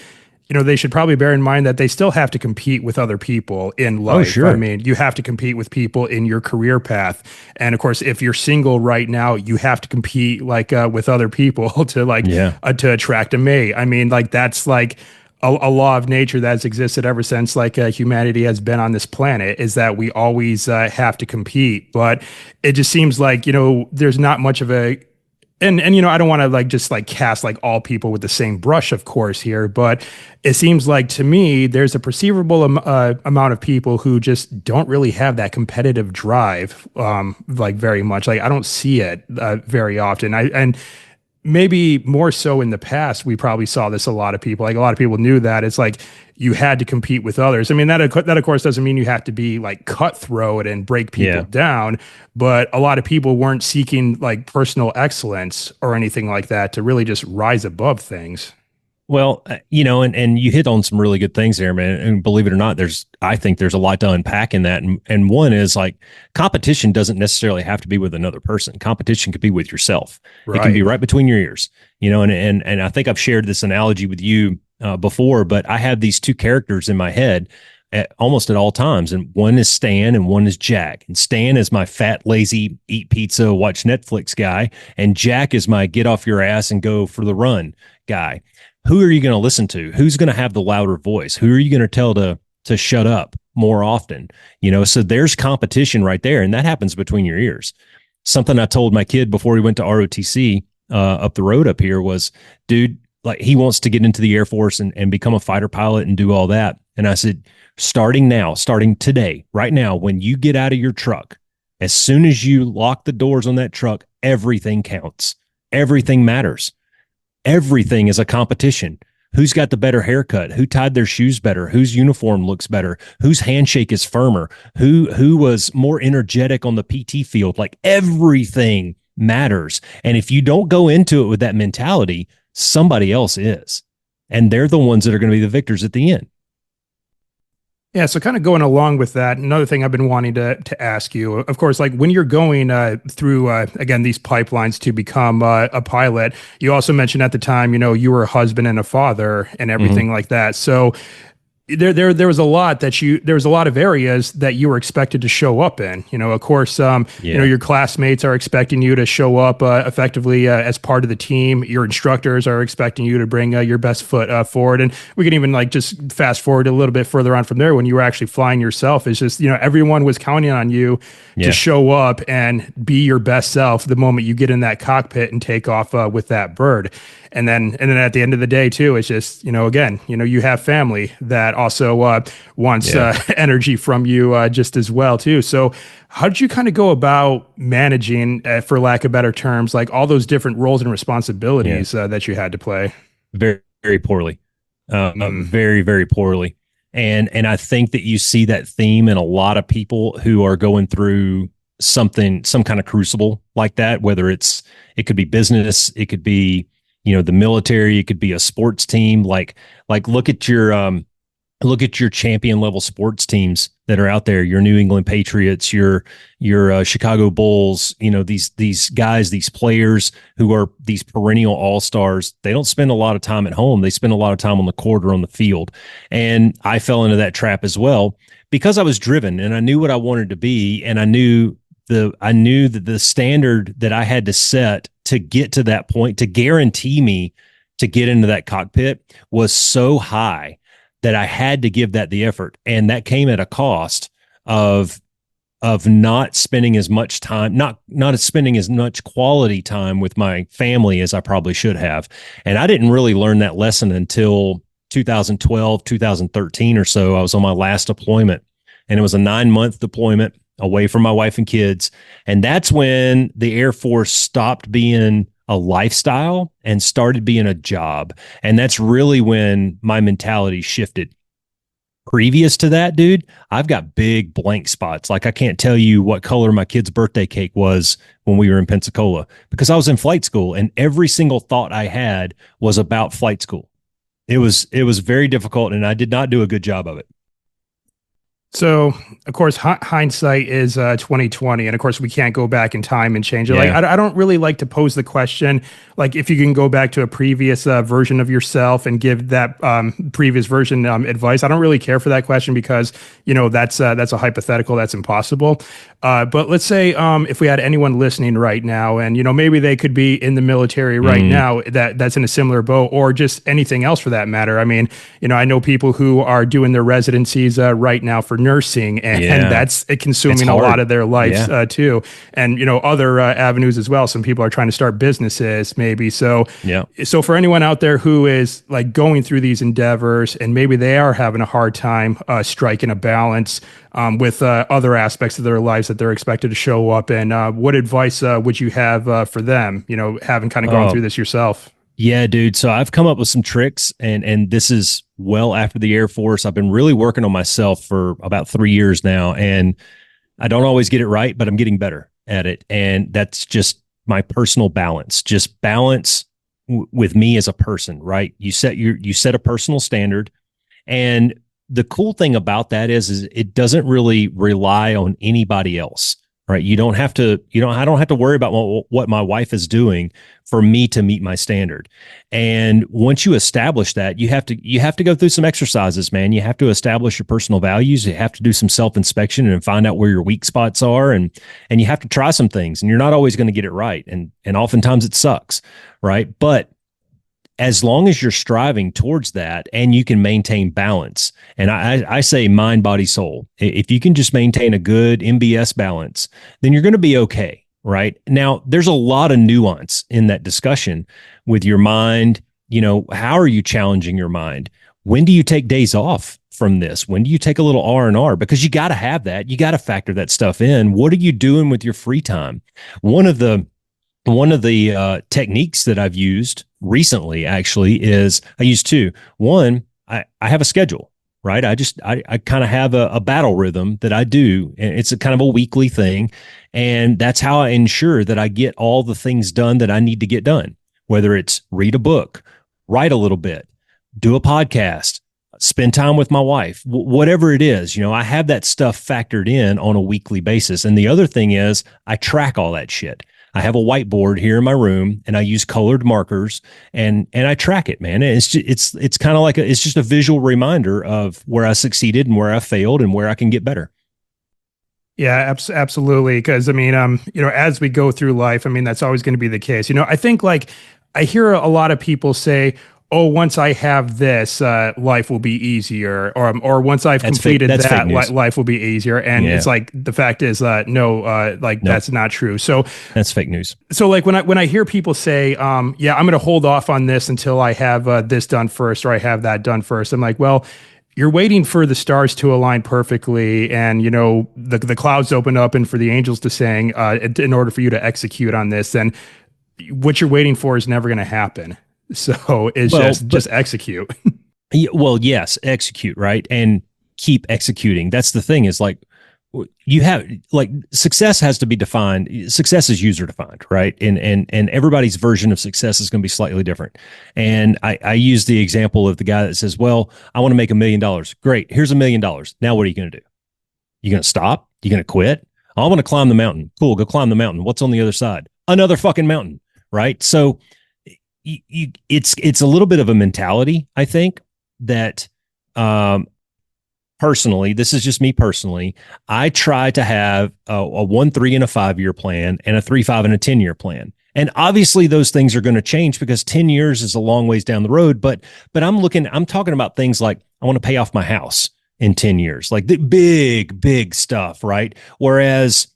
they should probably bear in mind that they still have to compete with other people in Oh, life. I sure. mean, you have to compete with people in your career path. And of course, if you're single right now, you have to compete like with other people to Yeah. to attract a mate. I mean, like that's like a law of nature that's existed ever since humanity has been on this planet is that we always have to compete. But it just seems like, there's not much of a and I don't want to just cast like all people with the same brush, of course, here, but it seems like to me there's a perceivable amount of people who just don't really have that competitive drive, like very much. Like I don't see it very often. And maybe more so in the past, we probably saw this a lot of people. Like a lot of people knew that it's like you had to compete with others. I mean, that of course doesn't mean you have to be like cutthroat and break people Yeah. down, but a lot of people weren't seeking like personal excellence or anything like that to really just rise above things. Well, and you hit on some really good things there, man. And believe it or not, I think there's a lot to unpack in that. And one is like competition doesn't necessarily have to be with another person. Competition could be with yourself. It can be Right. right between your ears, and I think I've shared this analogy with you before, but I have these two characters in my head almost at all times. And one is Stan and one is Jack. And Stan is my fat, lazy, eat pizza, watch Netflix guy. And Jack is my get off your ass and go for the run guy. Who are you going to listen to? Who's going to have the louder voice? Who are you going to tell to shut up more often? So there's competition right there, and that happens between your ears. Something I told my kid before he went to ROTC up the road up here was, dude, like he wants to get into the Air Force and become a fighter pilot and do all that. And I said, starting today, right now, when you get out of your truck, as soon as you lock the doors on that truck, everything counts. Everything matters. Everything is a competition. Who's got the better haircut? Who tied their shoes better? Whose uniform looks better? Whose handshake is firmer? Who was more energetic on the PT field? Like everything matters. And if you don't go into it with that mentality, somebody else is. And they're the ones that are going to be the victors at the end. Yeah, so kind of going along with that, another thing I've been wanting to ask you, of course, like when you're going through again these pipelines to become a pilot, you also mentioned at the time, you were a husband and a father and everything like that. So there was a lot there was a lot of areas that you were expected to show up in. Of course, your classmates are expecting you to show up effectively as part of the team. Your instructors are expecting you to bring your best foot forward. And we can even just fast forward a little bit further on from there when you were actually flying yourself. It's just, everyone was counting on you to show up and be your best self the moment you get in that cockpit and take off with that bird. And then at the end of the day too, it's just, again, you have family that also wants energy from you just as well too. So how did you kind of go about managing, for lack of better terms, like all those different roles and responsibilities that you had to play? Very, very poorly. Very, very poorly. And I think that you see that theme in a lot of people who are going through some kind of crucible like that, whether it could be business, it could be, the military, it could be a sports team. Like look at your champion level sports teams that are out there, your New England Patriots, your Chicago Bulls, these guys, these players who are these perennial all-stars. They don't spend a lot of time at home. They spend a lot of time on the court or on the field. And I fell into that trap as well because I was driven and I knew what I wanted to be. And I knew that the standard that I had to set to get to that point, to guarantee me to get into that cockpit was so high that I had to give that the effort. And that came at a cost of not spending as much time, not spending as much quality time with my family as I probably should have. And I didn't really learn that lesson until 2012, 2013 or so. I was on my last deployment and it was a 9-month deployment away from my wife and kids. And that's when the Air Force stopped being a lifestyle and started being a job. And that's really when my mentality shifted. Previous to that, dude, I've got big blank spots. Like I can't tell you what color my kid's birthday cake was when we were in Pensacola because I was in flight school and every single thought I had was about flight school. It was very difficult and I did not do a good job of it. So, of course, hindsight is 2020, and of course, we can't go back in time and change it. Like, Yeah. I don't really like to pose the question, like, if you can go back to a previous version of yourself and give that previous version advice. I don't really care for that question because that's a hypothetical, that's impossible. But let's say if we had anyone listening right now, and maybe they could be in the military right Mm, now that's in a similar boat, or just anything else for that matter. I mean, I know people who are doing their residencies right now for nursing, and yeah. that's It's consuming a lot hard. of their lives Yeah. too. And other avenues as well. Some people are trying to start businesses, maybe. Yeah. So for anyone out there who is like going through these endeavors, and maybe they are having a hard time striking a balance with other aspects of their lives that they're expected to show up in, what advice would you have for them? Having kind of gone through Oh, this yourself. yeah, dude. So I've come up with some tricks, and this is well after the Air Force. I've been really working on myself for about 3 years now, and I don't always get it right, but I'm getting better at it. And that's just my personal balance. Just balance with me as a person, right? You set a personal standard, and the cool thing about that is it doesn't really rely on anybody else, right? You don't have to, I don't have to worry about what my wife is doing for me to meet my standard. And once you establish that, you have to go through some exercises, man. You have to establish your personal values. You have to do some self-inspection and find out where your weak spots are. And you have to try some things, and you're not always going to get it right. And oftentimes it sucks, right? But as long as you're striving towards that and you can maintain balance, and I say mind, body, soul, if you can just maintain a good MBS balance, then you're going to be okay. Right now, there's a lot of nuance in that discussion with your mind. How are you challenging your mind? When do you take days off from this? When do you take a little R&R? Because you got to have that. You got to factor that stuff in. What are you doing with your free time? One of the techniques that I've used recently actually is I use two. One, I have a schedule, right? I kind of have a battle rhythm that I do, and it's a kind of a weekly thing. And that's how I ensure that I get all the things done that I need to get done, whether it's read a book, write a little bit, do a podcast, spend time with my wife, whatever it is. I have that stuff factored in on a weekly basis. And the other thing is I track all that shit. I have a whiteboard here in my room, and I use colored markers, and I track it, man. And it's kind of like it's just a visual reminder of where I succeeded and where I failed and where I can get better. Yeah, absolutely. Because I mean, as we go through life, I mean, that's always going to be the case. I think like I hear a lot of people say, "Oh, once I have this, life will be easier," or once I've That's fake. completed That's fake that, news. life will be easier. And Yeah. it's like the fact is, no, like Nope. that's not true. So, That's fake news. like when I hear people say, "Yeah, I'm going to hold off on this until I have this done first, or I have that done first," I'm like, well. You're waiting for the stars to align perfectly, and the clouds open up, and for the angels to sing, in order for you to execute on this. And what you're waiting for is never going to happen. So it's Well, just execute. well, yes, execute, right? And keep executing. That's the thing is like you have like success has to be defined. Success is user defined, right? And everybody's version of success is going to be slightly different. And I use the example of the guy that says, well, I want to make $1 million. Great. Here's $1 million. Now what are you going to do? You going to stop? You going to quit? Oh, I want to climb the mountain. Cool. Go climb the mountain. What's on the other side? Another fucking mountain. Right. So it's a little bit of a mentality, I think, that personally, this is just me personally, I try to have a 1, 3, and a 5 year plan, and a 3, 5, and a 10-year plan. And obviously those things are going to change because 10 years is a long ways down the road. But I'm talking about things like I want to pay off my house in 10 years, like the big stuff, right? Whereas,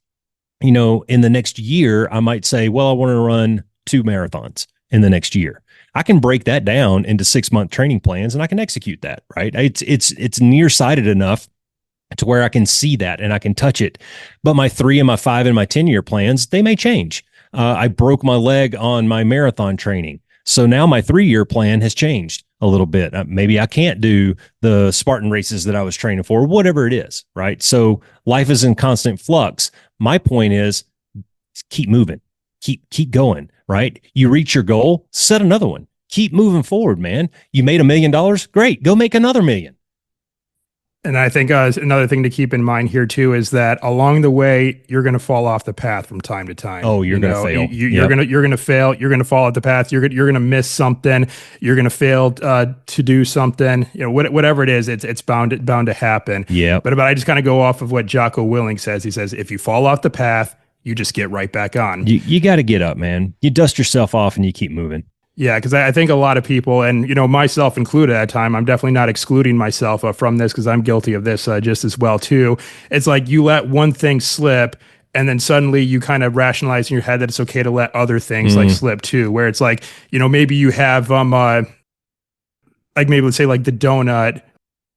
in the next year, I might say, well, I want to run 2 marathons in the next year. I can break that down into 6-month training plans, and I can execute that, right? It's nearsighted enough to where I can see that and I can touch it. But my 3 and my 5 and my 10-year plans, they may change. I broke my leg on my marathon training. So now my 3-year plan has changed a little bit. Maybe I can't do the Spartan races that I was training for, whatever it is, right? So life is in constant flux. My point is keep moving, keep going, right? You reach your goal, set another one. Keep moving forward, man. You made $1 million. Great. Go make another million. And I think another thing to keep in mind here too is that along the way you're going to fall off the path from time to time. Oh, you're going to fail. You're going to fail. You're going to fall off the path. You're going to miss something. You're going to fail to do something. Whatever it is, it's bound to happen. Yeah. But I just kind of go off of what Jocko Willing says. He says if you fall off the path, you just get right back on. You got to get up, man. You dust yourself off and you keep moving. Yeah, because I think a lot of people, and myself included at a time, I'm definitely not excluding myself from this because I'm guilty of this just as well too. It's like you let one thing slip, and then suddenly you kind of rationalize in your head that it's okay to let other things like slip too. Where it's like maybe you have like maybe let's say like the donut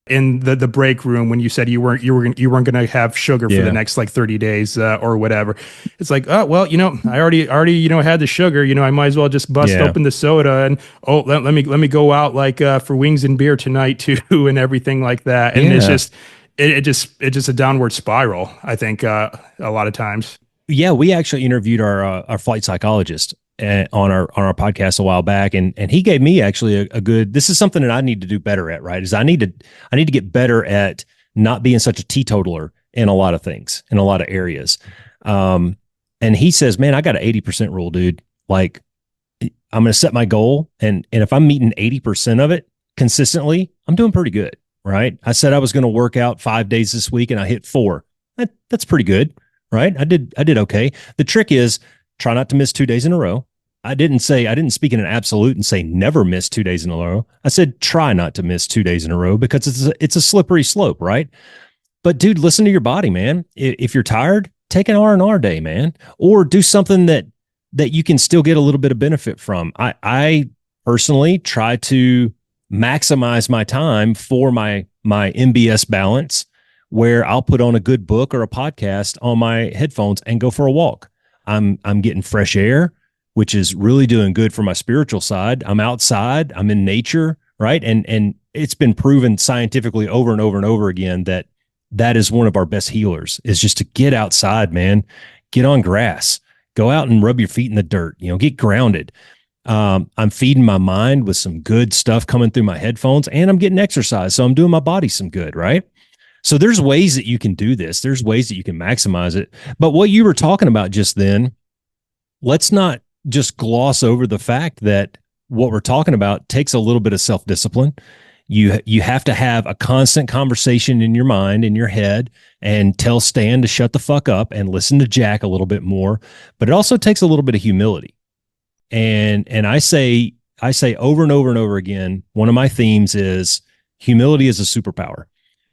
in the break room when you said you weren't going to have sugar for the next like 30 days or whatever. It's like, oh well, I already had the sugar, I might as well just bust open the soda and let me go out like for wings and beer tonight too and everything like that. And it's just it's just a downward spiral, I think, a lot of times. Yeah, we actually interviewed our flight psychologist on our podcast a while back, and he gave me actually a good. This is something that I need to do better at. Right, is I need to get better at not being such a teetotaler in a lot of things, in a lot of areas. And he says, "Man, I got an 80% rule, dude. Like, I'm going to set my goal, and if I'm meeting 80% of it consistently, I'm doing pretty good. Right? I said I was going to work out 5 days this week, and I hit 4. That's pretty good." Right. I did okay. The trick is try not to miss 2 days in a row. I didn't speak in an absolute and say never miss 2 days in a row. I said try not to miss 2 days in a row because it's a slippery slope, right? But dude, listen to your body, man. If you're tired, take an R&R day, man, or do something that you can still get a little bit of benefit from. I personally try to maximize my time for my MBS balance, where I'll put on a good book or a podcast on my headphones and go for a walk. I'm getting fresh air, which is really doing good for my spiritual side. I'm outside, I'm in nature, right? And it's been proven scientifically over and over and over again that is one of our best healers, is just to get outside, man. Get on grass. Go out and rub your feet in the dirt, get grounded. I'm feeding my mind with some good stuff coming through my headphones, and I'm getting exercise. So I'm doing my body some good, right? So there's ways that you can do this. There's ways that you can maximize it. But what you were talking about just then, let's not just gloss over the fact that what we're talking about takes a little bit of self-discipline. You have to have a constant conversation in your mind, in your head, and tell Stan to shut the fuck up and listen to Jack a little bit more. But it also takes a little bit of humility. And I say over and over and over again, one of my themes is humility is a superpower.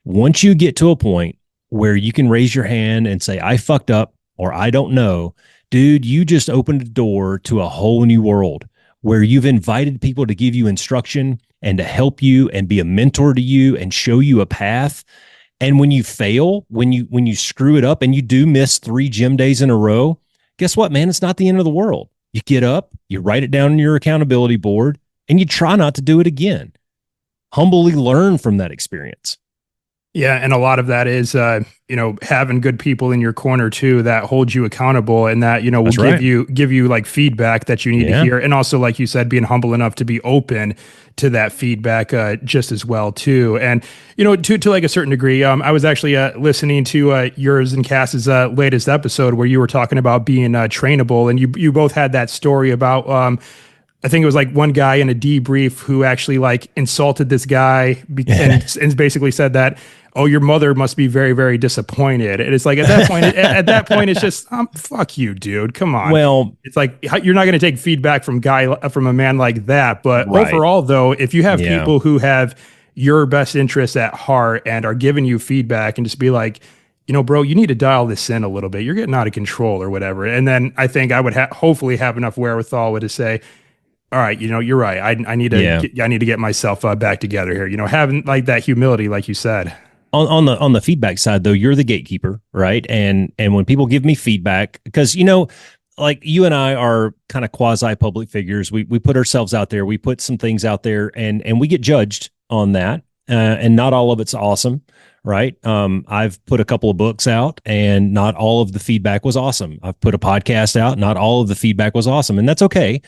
Once you get to a point where you can raise your hand and say, I fucked up or I don't know, dude, you just opened a door to a whole new world where you've invited people to give you instruction and to help you and be a mentor to you and show you a path. And when you fail, when you screw it up and you do miss 3 gym days in a row, guess what, man? It's not the end of the world. You get up, you write it down on your accountability board, and you try not to do it again. Humbly learn from that experience. Yeah, and a lot of that is, having good people in your corner too that hold you accountable and that will give you like feedback that you need to hear, and also, like you said, being humble enough to be open to that feedback just as well too. And to like a certain degree, I was actually listening to yours and Cass's latest episode where you were talking about being trainable, and you both had that story about. I think it was like one guy in a debrief who actually like insulted this guy and basically said that, oh, your mother must be very, very disappointed. And it's like at that point, it's just, fuck you, dude. Come on. Well, it's like you're not going to take feedback from a man like that. But overall, though, if you have people who have your best interests at heart and are giving you feedback and just be like, bro, you need to dial this in a little bit. You're getting out of control or whatever. And then I think I would hopefully have enough wherewithal to say, all right, you're right. I need to get myself back together here. Having like that humility, like you said. On the feedback side, though, you're the gatekeeper, right? And when people give me feedback, because like you and I are kind of quasi public figures, we put ourselves out there, we put some things out there, and we get judged on that, and not all of it's awesome, right? I've put a couple of books out, and not all of the feedback was awesome. I've put a podcast out, not all of the feedback was awesome, and that's okay.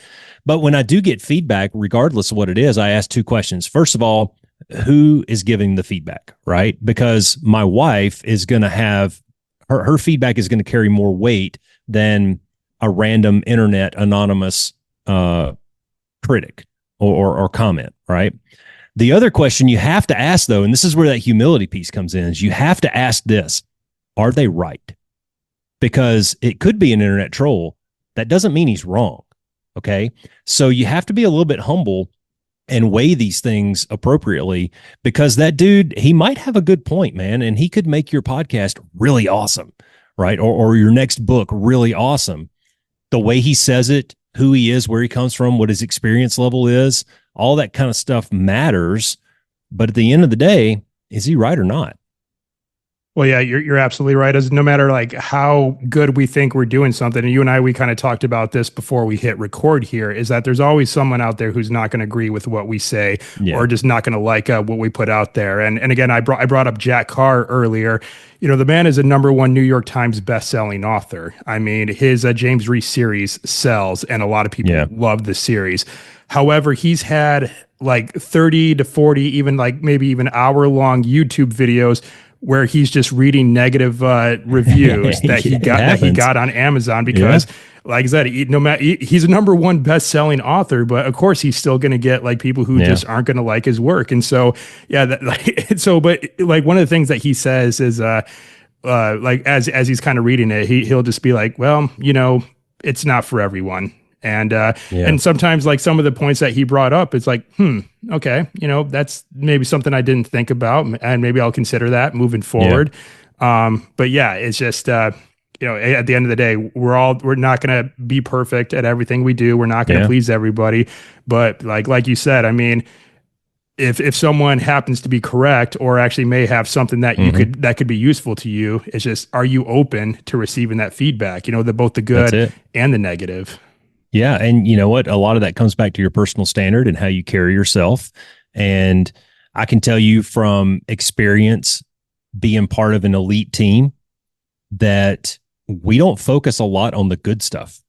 But when I do get feedback, regardless of what it is, I ask 2 questions. First of all, who is giving the feedback, right? Because my wife is going to have her feedback is going to carry more weight than a random internet anonymous critic or comment, right? The other question you have to ask, though, and this is where that humility piece comes in, is you have to ask this: are they right? Because it could be an internet troll. That doesn't mean he's wrong. Okay. So you have to be a little bit humble and weigh these things appropriately, because that dude, he might have a good point, man, and he could make your podcast really awesome, right? Or your next book really awesome. The way he says it, who he is, where he comes from, what his experience level is, all that kind of stuff matters. But at the end of the day, is he right or not? Well, yeah, you're absolutely right. As no matter like how good we think we're doing something, and you and I, we kind of talked about this before we hit record here, is that there's always someone out there who's not going to agree with what we say, or just not going to like what we put out there. And again, I brought up Jack Carr earlier. You know, the man is a #1 New York Times best-selling author. I mean, his James Reese series sells, and a lot of people love the series. However, he's had like 30 to 40, even like maybe even hour-long YouTube videos where he's just reading negative reviews that he got on Amazon, because like I said, he's a #1 best-selling author, but of course he's still going to get like people who just aren't going to like his work. And so, but like one of the things that he says is like as he's kind of reading it, he'll just be like, well, you know, it's not for everyone. And sometimes like some of the points that he brought up, it's like, okay, you know, that's maybe something I didn't think about, and maybe I'll consider that moving forward. But yeah, it's just, you know, at the end of the day, we're not going to be perfect at everything we do. We're not going to please everybody. But like you said, I mean, if someone happens to be correct, or actually may have something that that could be useful to you, it's just, are you open to receiving that feedback? You know, both the good and the negative. Yeah. And you know what? A lot of that comes back to your personal standard and how you carry yourself. And I can tell you from experience, being part of an elite team, that we don't focus a lot on the good stuff.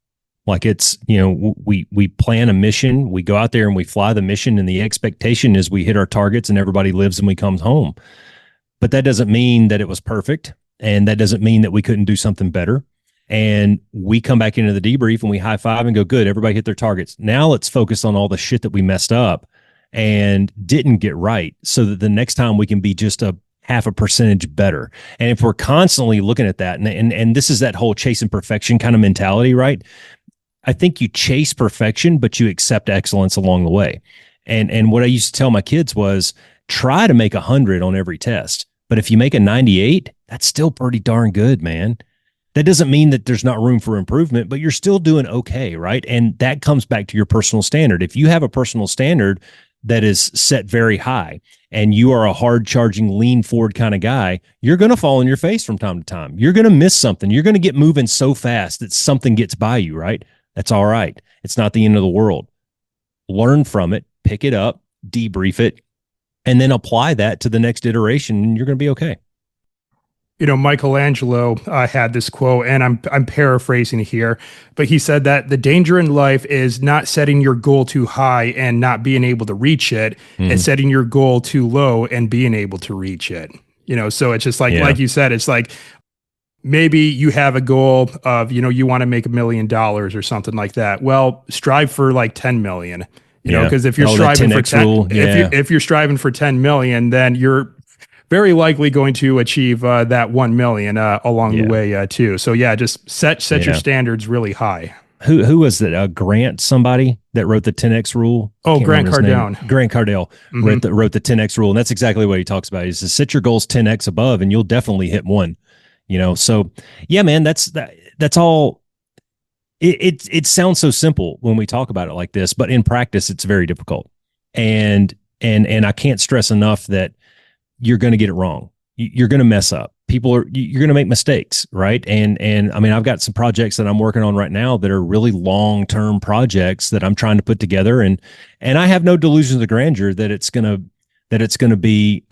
Like it's, you know, we plan a mission, we go out there and we fly the mission, and the expectation is we hit our targets and everybody lives and we come home. But that doesn't mean that it was perfect. And that doesn't mean that we couldn't do something better. And we come back into the debrief and we high five and go, good, everybody hit their targets. Now let's focus on all the shit that we messed up and didn't get right, so that the next time we can be just a half a percentage better. And if we're constantly looking at that, and this is that whole chasing perfection kind of mentality, right? I think you chase perfection, but you accept excellence along the way. And what I used to tell my kids was, try to make 100 on every test. But if you make a 98, that's still pretty darn good, man. That doesn't mean that there's not room for improvement, but you're still doing okay, right? And that comes back to your personal standard. If you have a personal standard that is set very high, and you are a hard charging, lean forward kind of guy, you're going to fall on your face from time to time. You're going to miss something. You're going to get moving so fast that something gets by you, right? That's all right. It's not the end of the world. Learn from it, pick it up, debrief it, and then apply that to the next iteration, and you're going to be okay. You know, Michelangelo had this quote, and I'm paraphrasing here, but he said that the danger in life is not setting your goal too high and not being able to reach it, and setting your goal too low and being able to reach it. You know, so it's just like you said, it's like maybe you have a goal of, you know, you want to make $1 million or something like that. Well, strive for like 10 million. You know, because if you're striving for 10, if you're striving for 10 million, then you're very likely going to achieve that 1 million along the way too. So yeah, just set your standards really high. Who was it? Grant, somebody that wrote the 10X rule? Oh, Grant Cardone. Grant Cardell wrote the 10X rule. And that's exactly what he talks about. Is to set your goals 10X above, and you'll definitely hit one, you know? So yeah, man, that's all. It sounds so simple when we talk about it like this, but in practice, it's very difficult. And I can't stress enough that you're going to get it wrong. You're going to mess up. You're going to make mistakes, right? And I mean, I've got some projects that I'm working on right now that are really long-term projects that I'm trying to put together, and I have no delusions of grandeur that it's going to be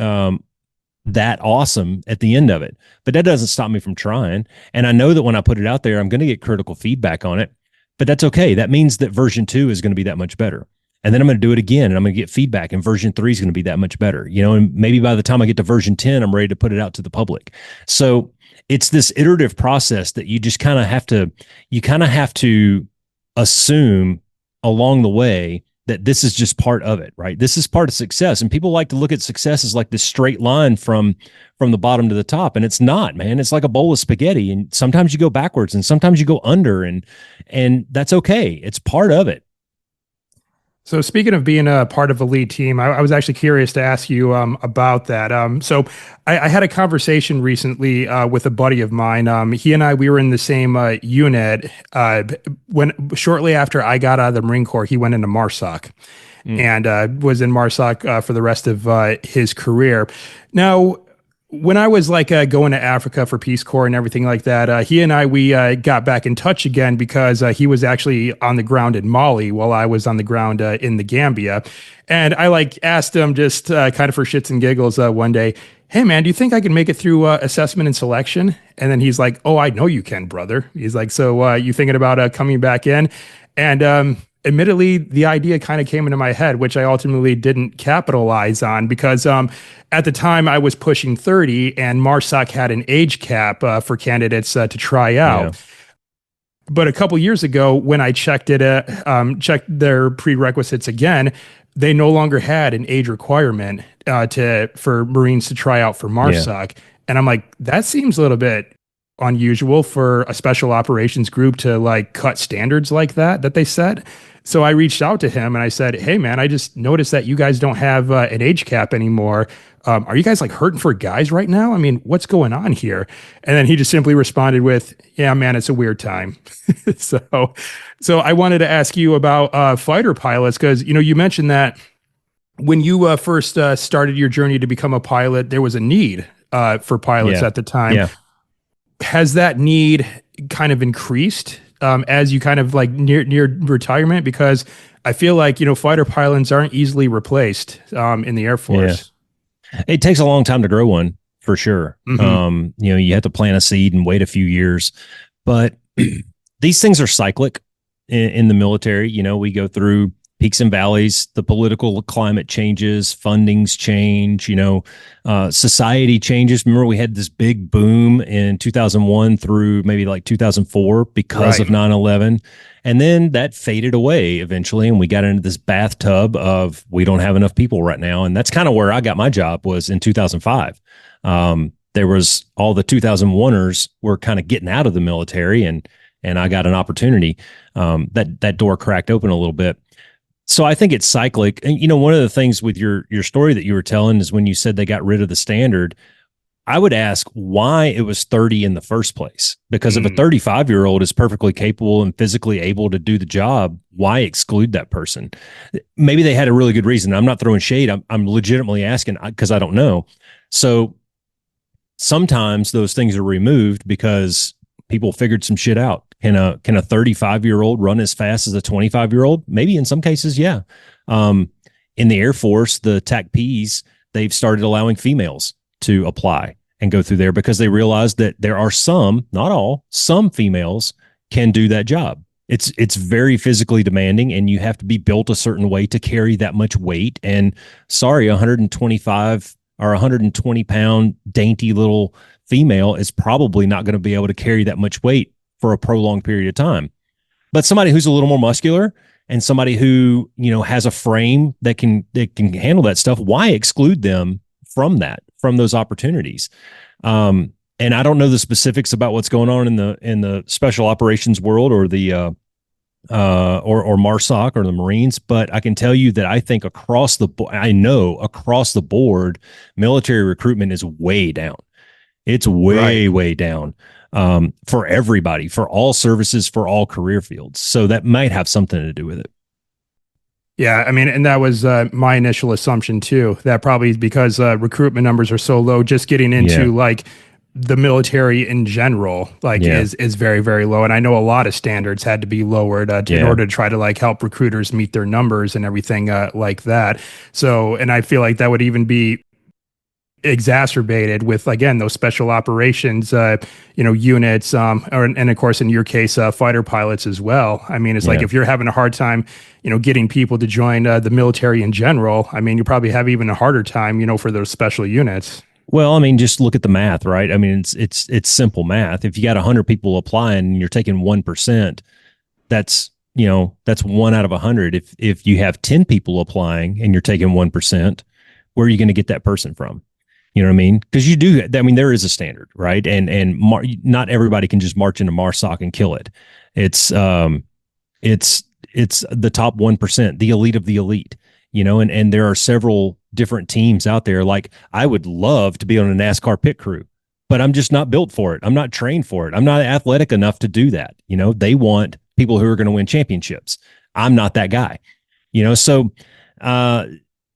that awesome at the end of it. But that doesn't stop me from trying. And I know that when I put it out there, I'm going to get critical feedback on it, but that's okay. That means that version 2 is going to be that much better. and then I'm going to do it again, and I'm going to get feedback, and version 3 is going to be that much better, and maybe by the time I get to version 10, I'm ready to put it out to the public. So it's this iterative process that you just kind of have to assume along the way that this is just part of it, right? This is part of success. And people like to look at success as like this straight line from the bottom to the top. And it's not, man. It's like a bowl of spaghetti. And sometimes you go backwards and sometimes you go under, and that's okay. It's part of it. So speaking of being a part of a lead team, I was actually curious to ask you about that. So I had a conversation recently with a buddy of mine. He and we were in the same unit. When shortly after I got out of the Marine Corps, he went into MARSOC and was in MARSOC for the rest of his career. Now, when I was like going to Africa for Peace Corps and everything like that, he and we got back in touch again because he was actually on the ground in Mali while I was on the ground in the Gambia. And I like asked him just kind of for shits and giggles one day, "Hey man, do you think I can make it through assessment and selection?" And then he's like, "Oh, I know you can, brother." He's like, "So you thinking about coming back in?" And admittedly, the idea kind of came into my head, which I ultimately didn't capitalize on because at the time I was pushing 30 and MARSOC had an age cap for candidates to try out. Yeah. But a couple years ago, when I checked checked their prerequisites again, they no longer had an age requirement for Marines to try out for MARSOC. Yeah. And I'm like, that seems a little bit unusual for a special operations group to like cut standards like that they set. So I reached out to him and I said, "Hey man, I just noticed that you guys don't have an age cap anymore. Are you guys like hurting for guys right now? I mean, what's going on here?" And then he just simply responded with, "Yeah, man, it's a weird time." So I wanted to ask you about fighter pilots because, you mentioned that when you first started your journey to become a pilot, there was a need for pilots at the time. Yeah. Has that need kind of increased as you kind of like near retirement? Because I feel like, fighter pilots aren't easily replaced in the Air Force. Yeah. It takes a long time to grow one, for sure. Mm-hmm. You have to plant a seed and wait a few years, but these things are cyclic in the military. We go through peaks and valleys, the political climate changes, fundings change, society changes. Remember, we had this big boom in 2001 through maybe like 2004 because of 9/11. And then that faded away eventually. And we got into this bathtub of, we don't have enough people right now. And that's kind of where I got my job, was in 2005. There was all the 2001ers were kind of getting out of the military, and I got an opportunity. That door cracked open a little bit. So I think it's cyclic. And, one of the things with your story that you were telling is when you said they got rid of the standard, I would ask why it was 30 in the first place. Because if a 35-year-old is perfectly capable and physically able to do the job, why exclude that person? Maybe they had a really good reason. I'm not throwing shade. I'm legitimately asking because I don't know. So sometimes those things are removed because people figured some shit out. Can a 35-year-old run as fast as a 25-year-old? Maybe in some cases, yeah. In the Air Force, the TACPs, they've started allowing females to apply and go through there because they realize that there are some, not all, some females can do that job. It's very physically demanding, and you have to be built a certain way to carry that much weight. And sorry, 125 or 120 pound dainty little female is probably not going to be able to carry that much weight for a prolonged period of time. But somebody who's a little more muscular and somebody who, has a frame that can handle that stuff, why exclude them from those opportunities? And I don't know the specifics about what's going on in the special operations world or the or MARSOC or the Marines, but I can tell you that I think across the board, military recruitment is way down. It's way down for everybody, for all services, for all career fields. So that might have something to do with it. Yeah, I mean, and that was my initial assumption too. That probably is because recruitment numbers are so low. Just getting into like the military in general, is very, very low. And I know a lot of standards had to be lowered in order to try to like help recruiters meet their numbers and everything like that. So, and I feel like that would even be exacerbated with, again, those special operations, units, and of course, in your case, fighter pilots as well. I mean, it's like Yeah. if you're having a hard time, getting people to join the military in general, I mean, you probably have even a harder time, for those special units. Well, I mean, just look at the math, right? I mean, it's simple math. If you got 100 people applying and you're taking 1%, that's that's 1 out of 100. If you have 10 people applying and you're taking 1%, where are you going to get that person from? You know what I mean? Because you do. I mean, there is a standard, right? And not everybody can just march into MARSOC and kill it. It's the top 1%, the elite of the elite. And there are several different teams out there. Like, I would love to be on a NASCAR pit crew, but I'm just not built for it. I'm not trained for it. I'm not athletic enough to do that. They want people who are going to win championships. I'm not that guy. So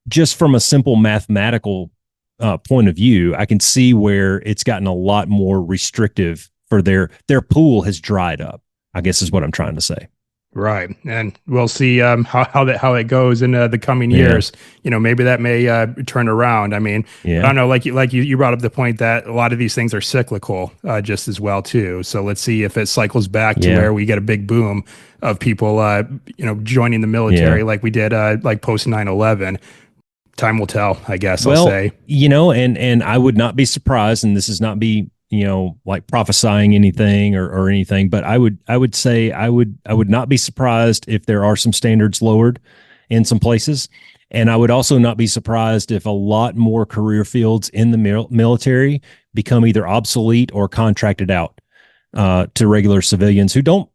just from a simple mathematical point of view, I can see where it's gotten a lot more restrictive for their pool has dried up, I guess is what I'm trying to say. Right, and we'll see how it goes in the coming years. Maybe that may turn around. I mean, I don't know. Like you brought up the point that a lot of these things are cyclical, just as well too. So let's see if it cycles back to where we get a big boom of people, joining the military, like we did, like post 9/11. Time will tell, I guess. I'll say. And I would not be surprised, and this is not be like prophesying anything or anything, but I would say I would not be surprised if there are some standards lowered in some places. And I would also not be surprised if a lot more career fields in the military become either obsolete or contracted out to regular civilians who don't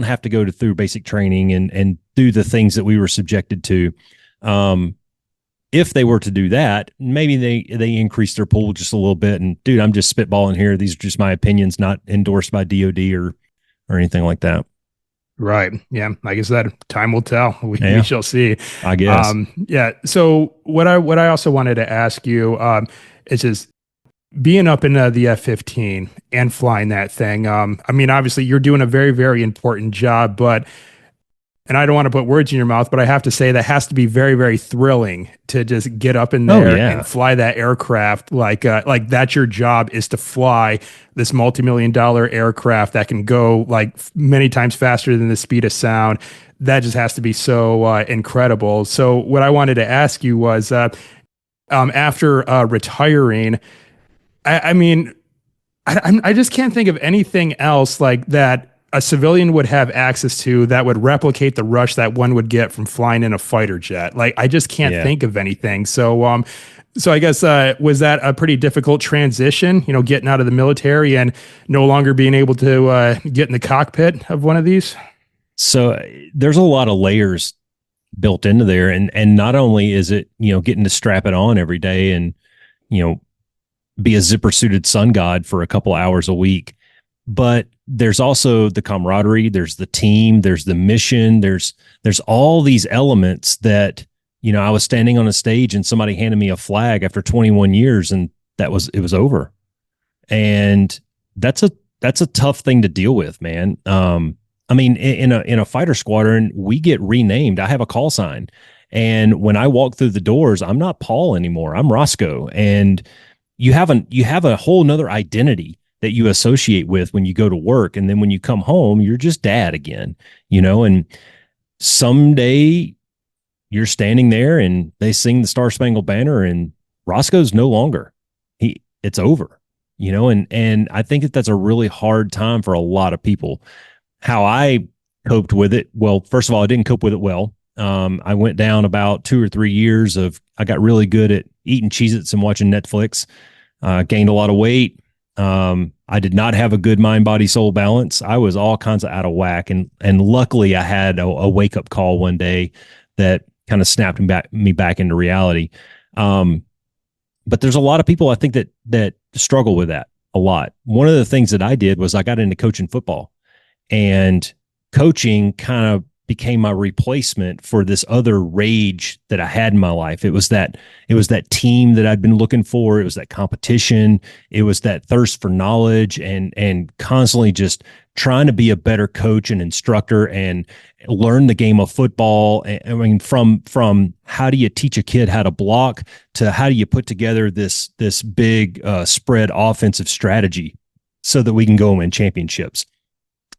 have to go through basic training and do the things that we were subjected to. If they were to do that, maybe they increase their pool just a little bit. And dude, I'm just spitballing here. These are just my opinions, not endorsed by DOD or anything like that. Right. Yeah. Like I said, time will tell. We shall see. I guess. So what I also wanted to ask you is just being up in the F-15 and flying that thing. I mean, obviously you're doing a very, very important job, and I don't want to put words in your mouth, but I have to say that has to be very, very thrilling to just get up in there and fly that aircraft. Like that's your job, is to fly this multi-million-dollar aircraft that can go like many times faster than the speed of sound. That just has to be so incredible. So what I wanted to ask you was, after retiring, I mean, I just can't think of anything else like that a civilian would have access to that would replicate the rush that one would get from flying in a fighter jet. Like, I just can't think of anything. So, so I guess, was that a pretty difficult transition, getting out of the military and no longer being able to get in the cockpit of one of these? So there's a lot of layers built into there. And not only is it, getting to strap it on every day and, be a zipper suited sun god for a couple hours a week, but there's also the camaraderie, there's the team, there's the mission, there's all these elements that, I was standing on a stage and somebody handed me a flag after 21 years and it was over. And that's a tough thing to deal with, man. I mean, in a fighter squadron, we get renamed. I have a call sign. And when I walk through the doors, I'm not Paul anymore. I'm Roscoe. And you have a whole nother identity that you associate with when you go to work. And then when you come home, you're just dad again, and someday you're standing there and they sing the Star Spangled Banner and Roscoe's no longer. It's over, and I think that's a really hard time for a lot of people. How I coped with it. Well, first of all, I didn't cope with it well. I went down about 2 or 3 years I got really good at eating Cheez-Its and watching Netflix, gained a lot of weight. I did not have a good mind, body, soul balance. I was all kinds of out of whack. And luckily I had a wake up call one day that kind of snapped me back into reality. But there's a lot of people I think that struggle with that a lot. One of the things that I did was I got into coaching football, and coaching kind of became my replacement for this other rage that I had in my life. It was that team that I'd been looking for. It was that competition. It was that thirst for knowledge and constantly just trying to be a better coach and instructor and learn the game of football. I mean, from how do you teach a kid how to block to how do you put together this big spread offensive strategy so that we can go and win championships.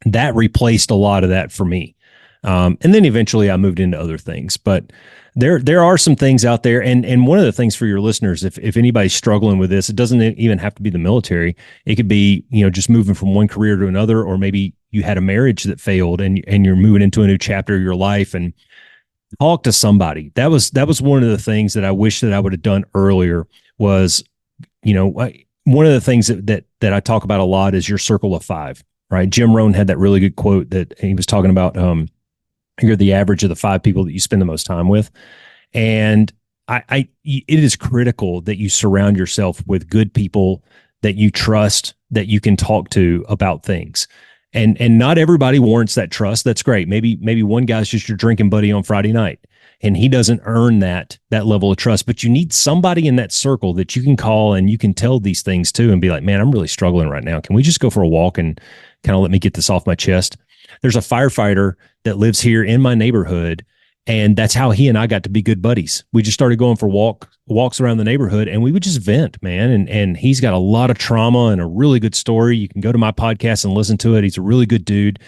That replaced a lot of that for me. And then eventually I moved into other things, but there are some things out there. And one of the things for your listeners, if anybody's struggling with this, it doesn't even have to be the military. It could be, just moving from one career to another, or maybe you had a marriage that failed and you're moving into a new chapter of your life, and talk to somebody. That was one of the things that I wish that I would have done earlier was, one of the things that I talk about a lot is your circle of five, right? Jim Rohn had that really good quote that he was talking about, you're the average of the 5 people that you spend the most time with. And it is critical that you surround yourself with good people that you trust, that you can talk to about things. And not everybody warrants that trust. That's great. Maybe one guy's just your drinking buddy on Friday night and he doesn't earn that level of trust, but you need somebody in that circle that you can call and you can tell these things to and be like, man, I'm really struggling right now. Can we just go for a walk and kind of let me get this off my chest? There's a firefighter that lives here in my neighborhood, and that's how he and I got to be good buddies. We just started going for walks around the neighborhood, and we would just vent, man. And he's got a lot of trauma and a really good story. You can go to my podcast and listen to it. He's a really good dude,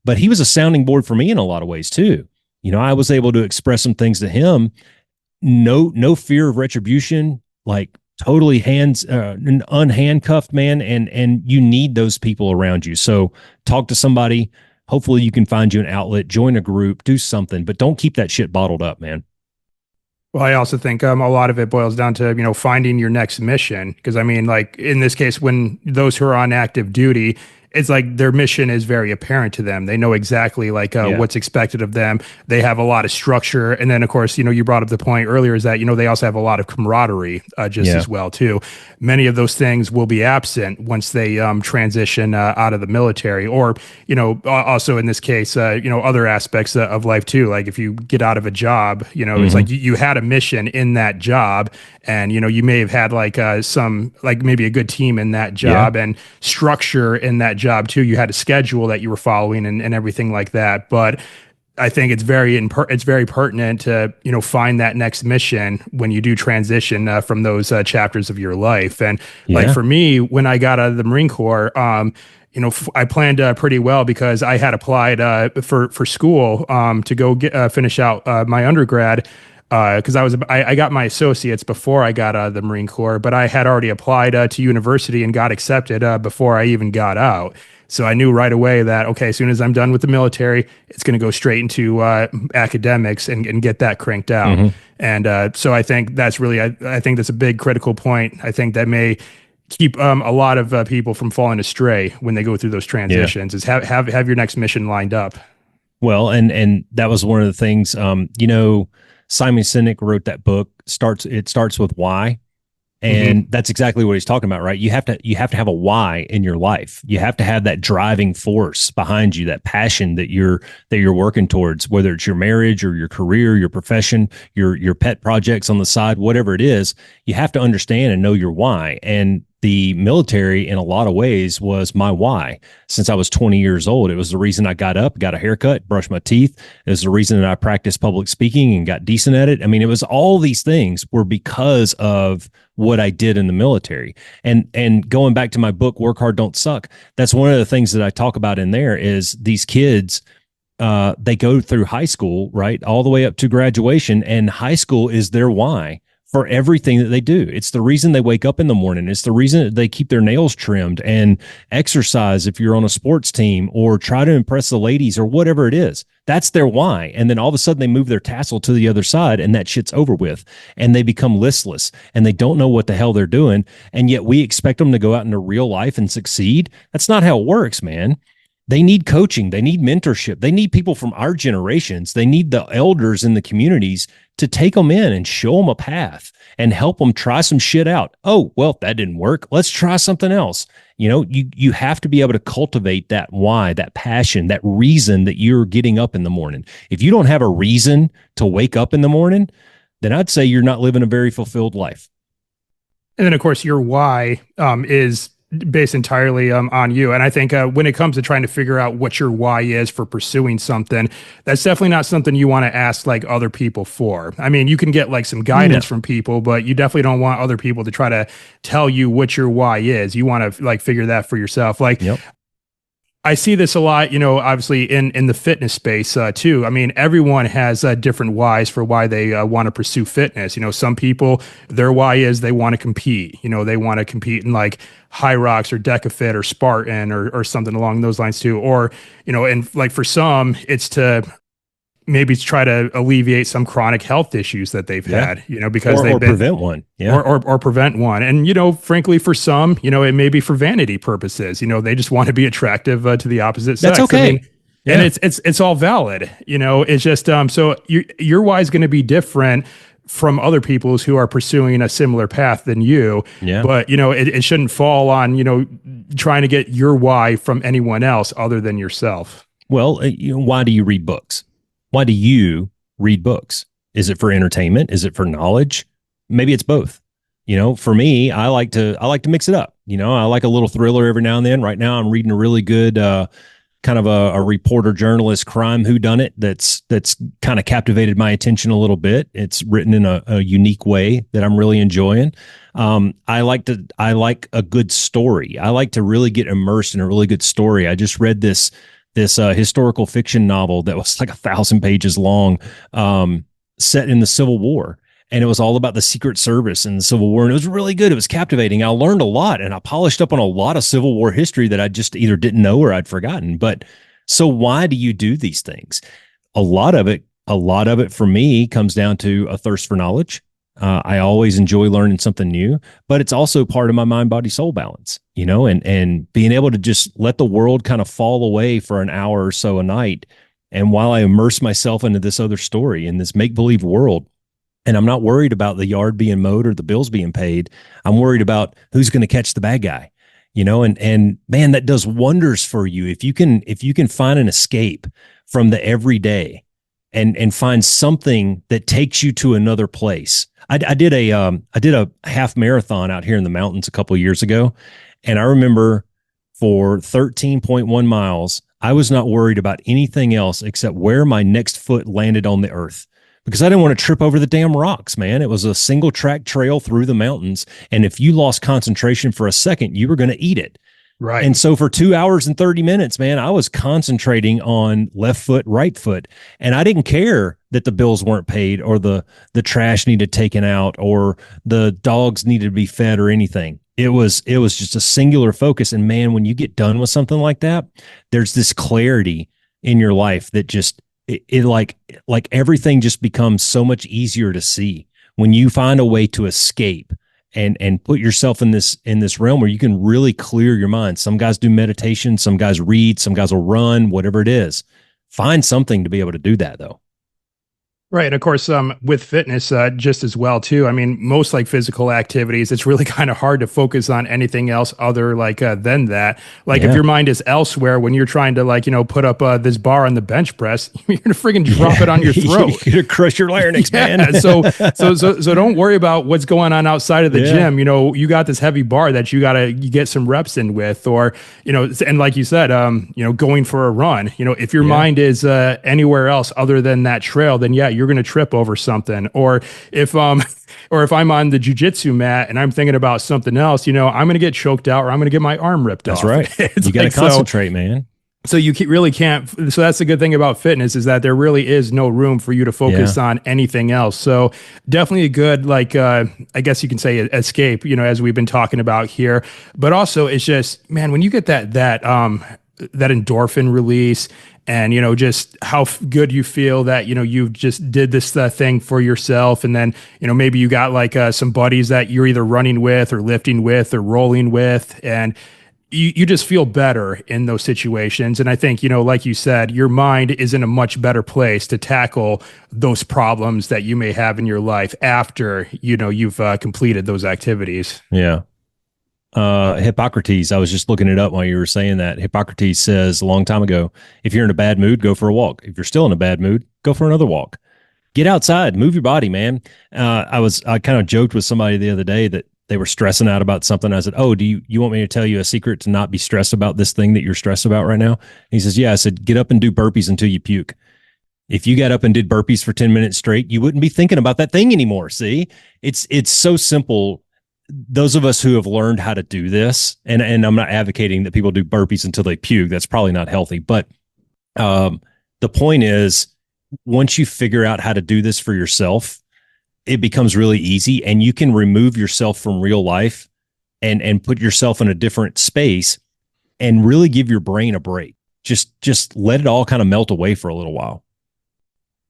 but he was a sounding board for me in a lot of ways too. I was able to express some things to him. No fear of retribution, like totally unhandcuffed, man. And you need those people around you. So talk to somebody. Hopefully you can find you an outlet, join a group, do something, but don't keep that shit bottled up, man. Well, I also think a lot of it boils down to, finding your next mission. Because I mean, like in this case, when those who are on active duty, it's like their mission is very apparent to them. They know exactly what's expected of them. They have a lot of structure. And then, of course, you brought up the point earlier is that, they also have a lot of camaraderie as well, too. Many of those things will be absent once they transition out of the military or, also in this case, other aspects of life, too. Like if you get out of a job, it's like you had a mission in that job and, you may have had maybe a good team in that job and structure in that job too. You had a schedule that you were following and everything like that. But I think it's very pertinent to, find that next mission when you do transition from those chapters of your life. And like for me, when I got out of the Marine Corps, I planned pretty well because I had applied for school to go finish out my undergrad. Because I got my associates before I got out of the Marine Corps, but I had already applied to university and got accepted before I even got out. So I knew right away that, okay, as soon as I'm done with the military, it's going to go straight into academics and get that cranked out. Mm-hmm. And so I think that's really, I think that's a big critical point. I think that may keep a lot of people from falling astray when they go through those transitions is have your next mission lined up. Well, and that was one of the things, Simon Sinek wrote that book. It starts with why, and that's exactly what he's talking about, right? You have to have a why in your life. You have to have that driving force behind you, that passion that you're working towards, whether it's your marriage or your career, your profession, your pet projects on the side, whatever it is. You have to understand and know your why. And the military, in a lot of ways, was my why. Since I was 20 years old, it was the reason I got up, got a haircut, brushed my teeth. It was the reason that I practiced public speaking and got decent at it. I mean, it was all these things were because of what I did in the military. And going back to my book, Work Hard, Don't Suck, that's one of the things that I talk about in there is these kids, they go through high school, right, all the way up to graduation, and high school is their why for everything that they do. It's the reason they wake up in the morning. It's the reason that they keep their nails trimmed and exercise if you're on a sports team or try to impress the ladies or whatever it is. That's their why. And then all of a sudden they move their tassel to the other side and that shit's over with. And they become listless and they don't know what the hell they're doing. And yet we expect them to go out into real life and succeed. That's not how it works, man. They need coaching. They need mentorship. They need people from our generations. They need the elders in the communities to take them in and show them a path and help them try some shit out. Oh, well, that didn't work. Let's try something else. You have to be able to cultivate that why, that passion, that reason that you're getting up in the morning. If you don't have a reason to wake up in the morning, then I'd say you're not living a very fulfilled life. And then, of course, your why is based entirely on you. And I think when it comes to trying to figure out what your why is for pursuing something, that's definitely not something you want to ask like other people for. I mean, you can get like some No. guidance from people, but you definitely don't want other people to try to tell you what your why is. You want to like figure that for yourself. Like Yep. I see this a lot, obviously in the fitness space too. I mean, everyone has different whys for why they want to pursue fitness. Some people, their why is they want to compete. They want to compete in like High Rocks or Decafit or Spartan or something along those lines too. Or, and like for some, it's to maybe try to alleviate some chronic health issues that they've Yeah. had, because they've Or been prevent one. Yeah. or prevent one. And, frankly, for some, it may be for vanity purposes. They just want to be attractive to the opposite sex. That's okay. I mean, and it's all valid. It's just so your why is going to be different from other people's who are pursuing a similar path than you. Yeah. But it shouldn't fall on trying to get your why from anyone else other than yourself. Well, why do you read books? Why do you read books? Is it for entertainment? Is it for knowledge? Maybe it's both. For me, I like to mix it up. I like a little thriller every now and then. Right now, I'm reading a really good kind of a reporter journalist crime whodunit that's kind of captivated my attention a little bit. It's written in a unique way that I'm really enjoying. I like a good story. I like to really get immersed in a really good story. I just read this historical fiction novel that was like 1,000 pages long, set in the Civil War. And it was all about the Secret Service and the Civil War. And it was really good. It was captivating. I learned a lot and I polished up on a lot of Civil War history that I just either didn't know or I'd forgotten. But so why do you do these things? A lot of it for me comes down to a thirst for knowledge. I always enjoy learning something new, but it's also part of my mind, body, soul balance, and being able to just let the world kind of fall away for an hour or so a night. And while I immerse myself into this other story in this make believe world, and I'm not worried about the yard being mowed or the bills being paid, I'm worried about who's going to catch the bad guy, and man, that does wonders for you. If you can find an escape from the everyday and find something that takes you to another place. I did a half marathon out here in the mountains a couple of years ago, and I remember for 13.1 miles, I was not worried about anything else except where my next foot landed on the earth, because I didn't want to trip over the damn rocks, man. It was a single track trail through the mountains, and if you lost concentration for a second, you were going to eat it. Right. And so for 2 hours and 30 minutes, man, I was concentrating on left foot, right foot. And I didn't care that the bills weren't paid or the trash needed taken out or the dogs needed to be fed or anything. It was just a singular focus. And man, when you get done with something like that, there's this clarity in your life that just, it like everything just becomes so much easier to see when you find a way to escape and put yourself in this realm where you can really clear your mind. Some guys do meditation, some guys read, some guys will run, whatever it is. Find something to be able to do that though. Right. And of course, with fitness, just as well, too. I mean, most like physical activities, it's really kind of hard to focus on anything else other than that. Like if your mind is elsewhere when you're trying to put up this bar on the bench press, you're going to friggin' drop it on your throat. You're going to crush your larynx, man. so don't worry about what's going on outside of the gym. You got this heavy bar that you get some reps in with, or, and like you said, going for a run, if your mind is anywhere else other than that trail, then you're going to trip over something. Or if I'm on the jujitsu mat and I'm thinking about something else, I'm going to get choked out or I'm going to get my arm ripped off. That's right. You got to concentrate, man. So you really can't. So that's the good thing about fitness, is that there really is no room for you to focus on anything else. So definitely a good, I guess you can say escape, as we've been talking about here. But also it's just, man, when you get that endorphin release, and, just how good you feel that, you just did this thing for yourself. And then, maybe you got some buddies that you're either running with or lifting with or rolling with. And you just feel better in those situations. And I think, like you said, your mind is in a much better place to tackle those problems that you may have in your life after, you've completed those activities. Yeah. Hippocrates, I was just looking it up while you were saying that. Hippocrates says a long time ago, if you're in a bad mood, go for a walk. If you're still in a bad mood, go for another walk. Get outside, move your body, man. I kind of joked with somebody the other day that they were stressing out about something. I said, "Oh, do you want me to tell you a secret to not be stressed about this thing that you're stressed about right now?" And he says, "Yeah." I said, "Get up and do burpees until you puke. If you got up and did burpees for 10 minutes straight, you wouldn't be thinking about that thing anymore." See, it's so simple. Those of us who have learned how to do this, and I'm not advocating that people do burpees until they puke. That's probably not healthy. But the point is, once you figure out how to do this for yourself, it becomes really easy, and you can remove yourself from real life and put yourself in a different space and really give your brain a break. Just let it all kind of melt away for a little while.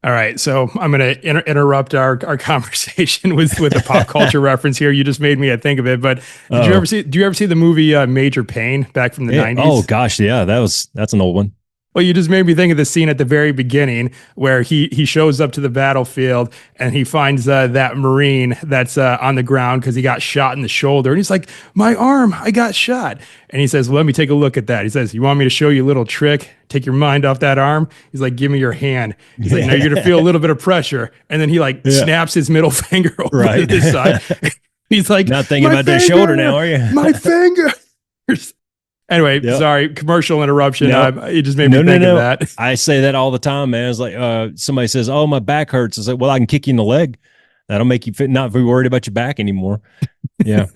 All right, so I'm going to interrupt our conversation with a pop culture reference here. You just made me think of it. But did you ever see? Do you ever see the movie Major Payne back from the '90s? Oh gosh, yeah, that's an old one. Well, you just made me think of the scene at the very beginning where he shows up to the battlefield and he finds that Marine that's on the ground because he got shot in the shoulder. And he's like, "My arm, I got shot." And he says, "Well, let me take a look at that." He says, "You want me to show you a little trick? Take your mind off that arm?" He's like, "Give me your hand." He's like, "Now you're going to feel a little bit of pressure." And then he snaps his middle finger over to this side. He's like, "Not thinking about that shoulder now, are you?" My finger. Anyway, sorry, commercial interruption. It just made me think of that. I say that all the time, man. It's like somebody says, "Oh, my back hurts." It's like, "Well, I can kick you in the leg. That'll make you not be worried about your back anymore." Yeah.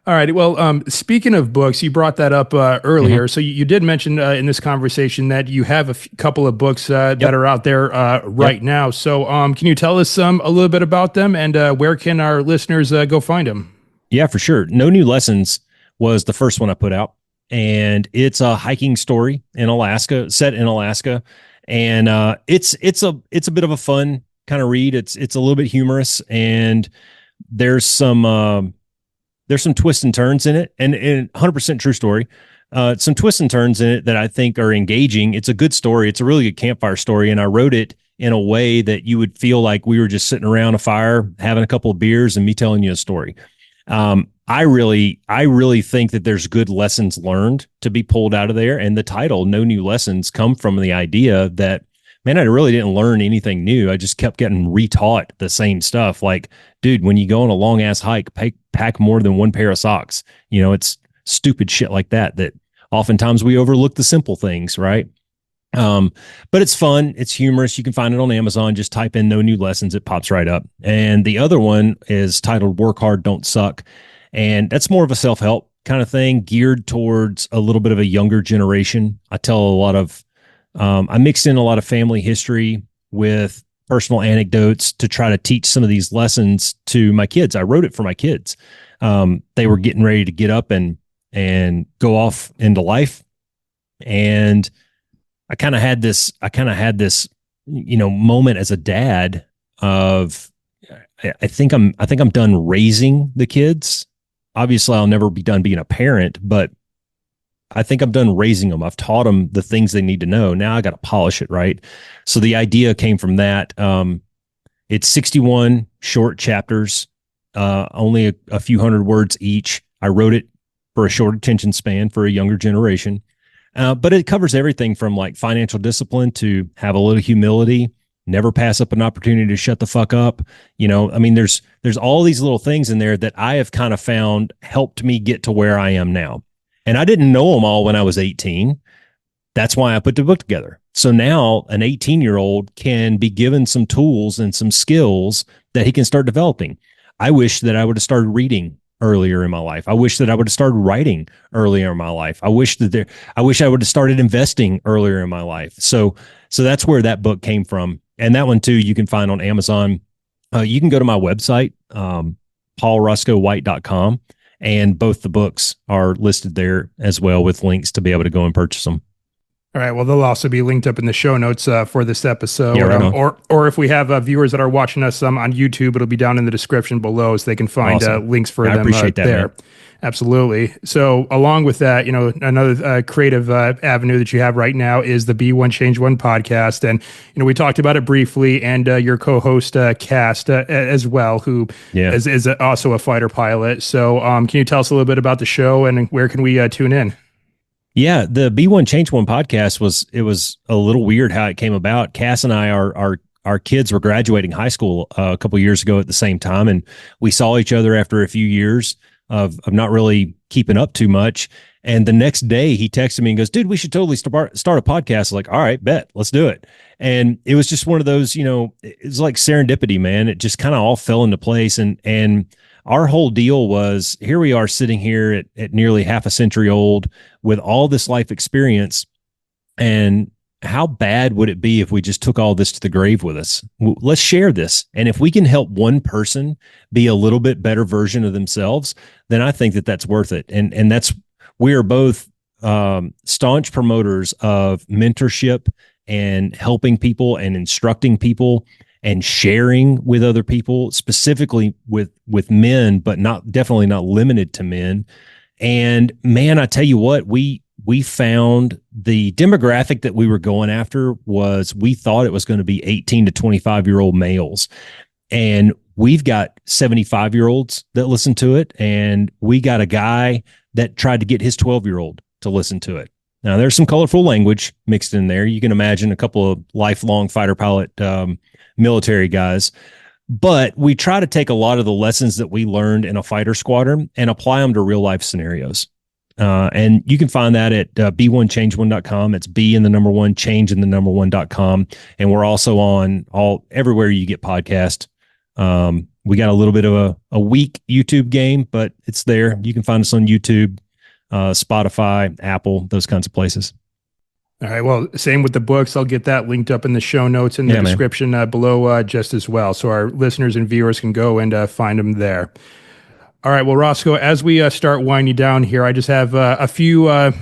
All right. Well, speaking of books, you brought that up earlier. Mm-hmm. So you did mention in this conversation that you have a couple of books that are out there right now. So can you tell us a little bit about them, and where can our listeners go find them? Yeah, for sure. No New Lessons was the first one I put out, and it's a hiking story in Alaska, set in Alaska, and it's a bit of a fun kind of read. It's a little bit humorous, and there's some twists and turns in it, and 100% true story. Some twists and turns in it that I think are engaging. It's a good story. It's a really good campfire story, and I wrote it in a way that you would feel like we were just sitting around a fire, having a couple of beers, and me telling you a story. I really think that there's good lessons learned to be pulled out of there. And the title, No New Lessons, come from the idea that, man, I really didn't learn anything new. I just kept getting retaught the same stuff. Like, dude, when you go on a long ass hike, pack more than one pair of socks. You know, it's stupid shit like that oftentimes we overlook the simple things, right? But it's fun. It's humorous. You can find it on Amazon. Just type in No New Lessons. It pops right up. And the other one is titled Work Hard, Don't Suck. And that's more of a self-help kind of thing, geared towards a little bit of a younger generation. I mixed in a lot of family history with personal anecdotes to try to teach some of these lessons to my kids. I wrote it for my kids. They were getting ready to get up and go off into life. And I kind of had this, moment as a dad of, I think I'm done raising the kids. Obviously, I'll never be done being a parent, but I think I'm done raising them. I've taught them the things they need to know. Now I got to polish it, right? So the idea came from that. It's 61 short chapters, only a few hundred words each. I wrote it for a short attention span for a younger generation. But it covers everything from like financial discipline to have a little humility, never pass up an opportunity to shut the fuck up. There's all these little things in there that I have kind of found helped me get to where I am now. And I didn't know them all when I was 18. That's why I put the book together. So now an 18-year-old can be given some tools and some skills that he can start developing. I wish that I would have started reading earlier in my life. I wish that I would have started writing earlier in my life. I wish I would have started investing earlier in my life. So that's where that book came from. And that one too, you can find on Amazon. You can go to my website, paulroscoewhite.com, and both the books are listed there as well with links to be able to go and purchase them. All right. Well, they'll also be linked up in the show notes for this episode. Yeah, right or if we have viewers that are watching us on YouTube, it'll be down in the description below so they can find links for them. I appreciate that, there. Man. Absolutely. So along with that, another creative avenue that you have right now is the Be One Change One podcast. And, we talked about it briefly, and your co-host, Cast, as well, who is also a fighter pilot. So can you tell us a little bit about the show and where can we tune in? Yeah, the Be One Change One podcast was a little weird how it came about. Cass and I are our kids were graduating high school a couple years ago at the same time, and we saw each other after a few years of not really keeping up too much. And the next day he texted me and goes, dude, we should totally start a podcast. I was like, all right, bet, let's do it. And it was just one of those, it's like serendipity, man. It just kind of all fell into place. And our whole deal was, here we are sitting here at nearly half a century old with all this life experience. And how bad would it be if we just took all this to the grave with us? Let's share this. And if we can help one person be a little bit better version of themselves, then I think that that's worth it. And we are both staunch promoters of mentorship and helping people and instructing people and sharing with other people, specifically with men, but definitely not limited to men. And man, I tell you what, we found the demographic that we were going after was, we thought it was going to be 18 to 25-year-old males. And we've got 75-year-olds that listen to it. And we got a guy that tried to get his 12-year-old to listen to it. Now, there's some colorful language mixed in there. You can imagine a couple of lifelong fighter pilot military guys. But we try to take a lot of the lessons that we learned in a fighter squadron and apply them to real life scenarios. And you can find that at b1change1.com. It's B in the number one, change in the number one.com. And we're also on everywhere you get podcast. We got a little bit of a weak YouTube game, but it's there. You can find us on YouTube, Spotify, Apple, those kinds of places. All right. Well, same with the books. I'll get that linked up in the show notes in the description below just as well. So our listeners and viewers can go and find them there. All right. Well, Roscoe, as we start winding down here, I just have a few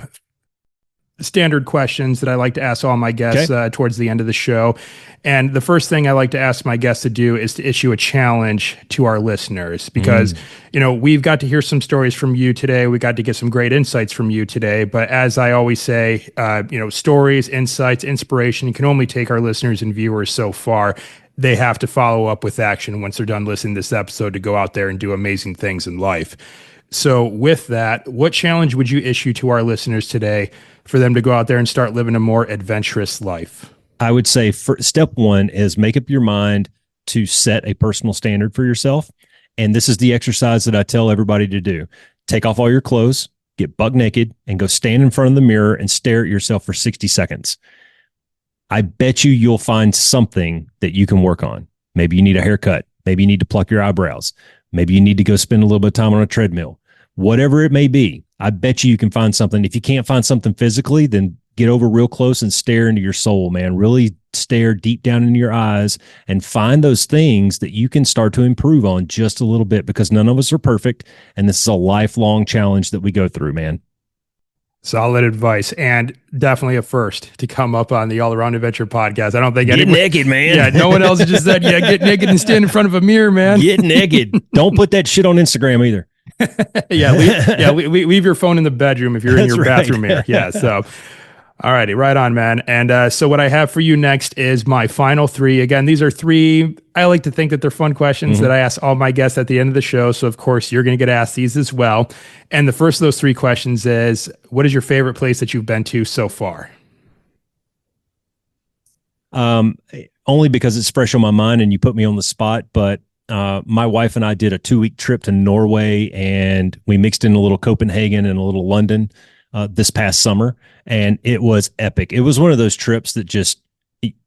standard questions that I like to ask all my guests towards the end of the show. And the first thing I like to ask my guests to do is to issue a challenge to our listeners, because, we've got to hear some stories from you today. We got to get some great insights from you today. But as I always say, stories, insights, inspiration can only take our listeners and viewers so far. They have to follow up with action once they're done listening to this episode to go out there and do amazing things in life. So with that, what challenge would you issue to our listeners today for them to go out there and start living a more adventurous life? I would say step one is make up your mind to set a personal standard for yourself. And this is the exercise that I tell everybody to do. Take off all your clothes, get buck naked, and go stand in front of the mirror and stare at yourself for 60 seconds. I bet you'll find something that you can work on. Maybe you need a haircut. Maybe you need to pluck your eyebrows. Maybe you need to go spend a little bit of time on a treadmill. Whatever it may be, I bet you can find something. If you can't find something physically, then get over real close and stare into your soul, man. Really stare deep down into your eyes and find those things that you can start to improve on just a little bit, because none of us are perfect. And this is a lifelong challenge that we go through, man. Solid advice, and definitely a first to come up on the All Around Adventure podcast. I don't think get naked, man. Yeah, no one else just said, get naked and stand in front of a mirror, man. Get naked. Don't put that shit on Instagram either. Leave your phone in the bedroom if you're in your bathroom mirror. Yeah, so all righty, right on, man. And so what I have for you next is my final three. Again, these are three, I like to think that they're fun questions that I ask all my guests at the end of the show. So of course you're going to get asked these as well. And the first of those three questions is, what is your favorite place that you've been to so far? Only because it's fresh on my mind and you put me on the spot, but my wife and I did a 2-week trip to Norway, and we mixed in a little Copenhagen and a little London this past summer, and it was epic. It was one of those trips that just,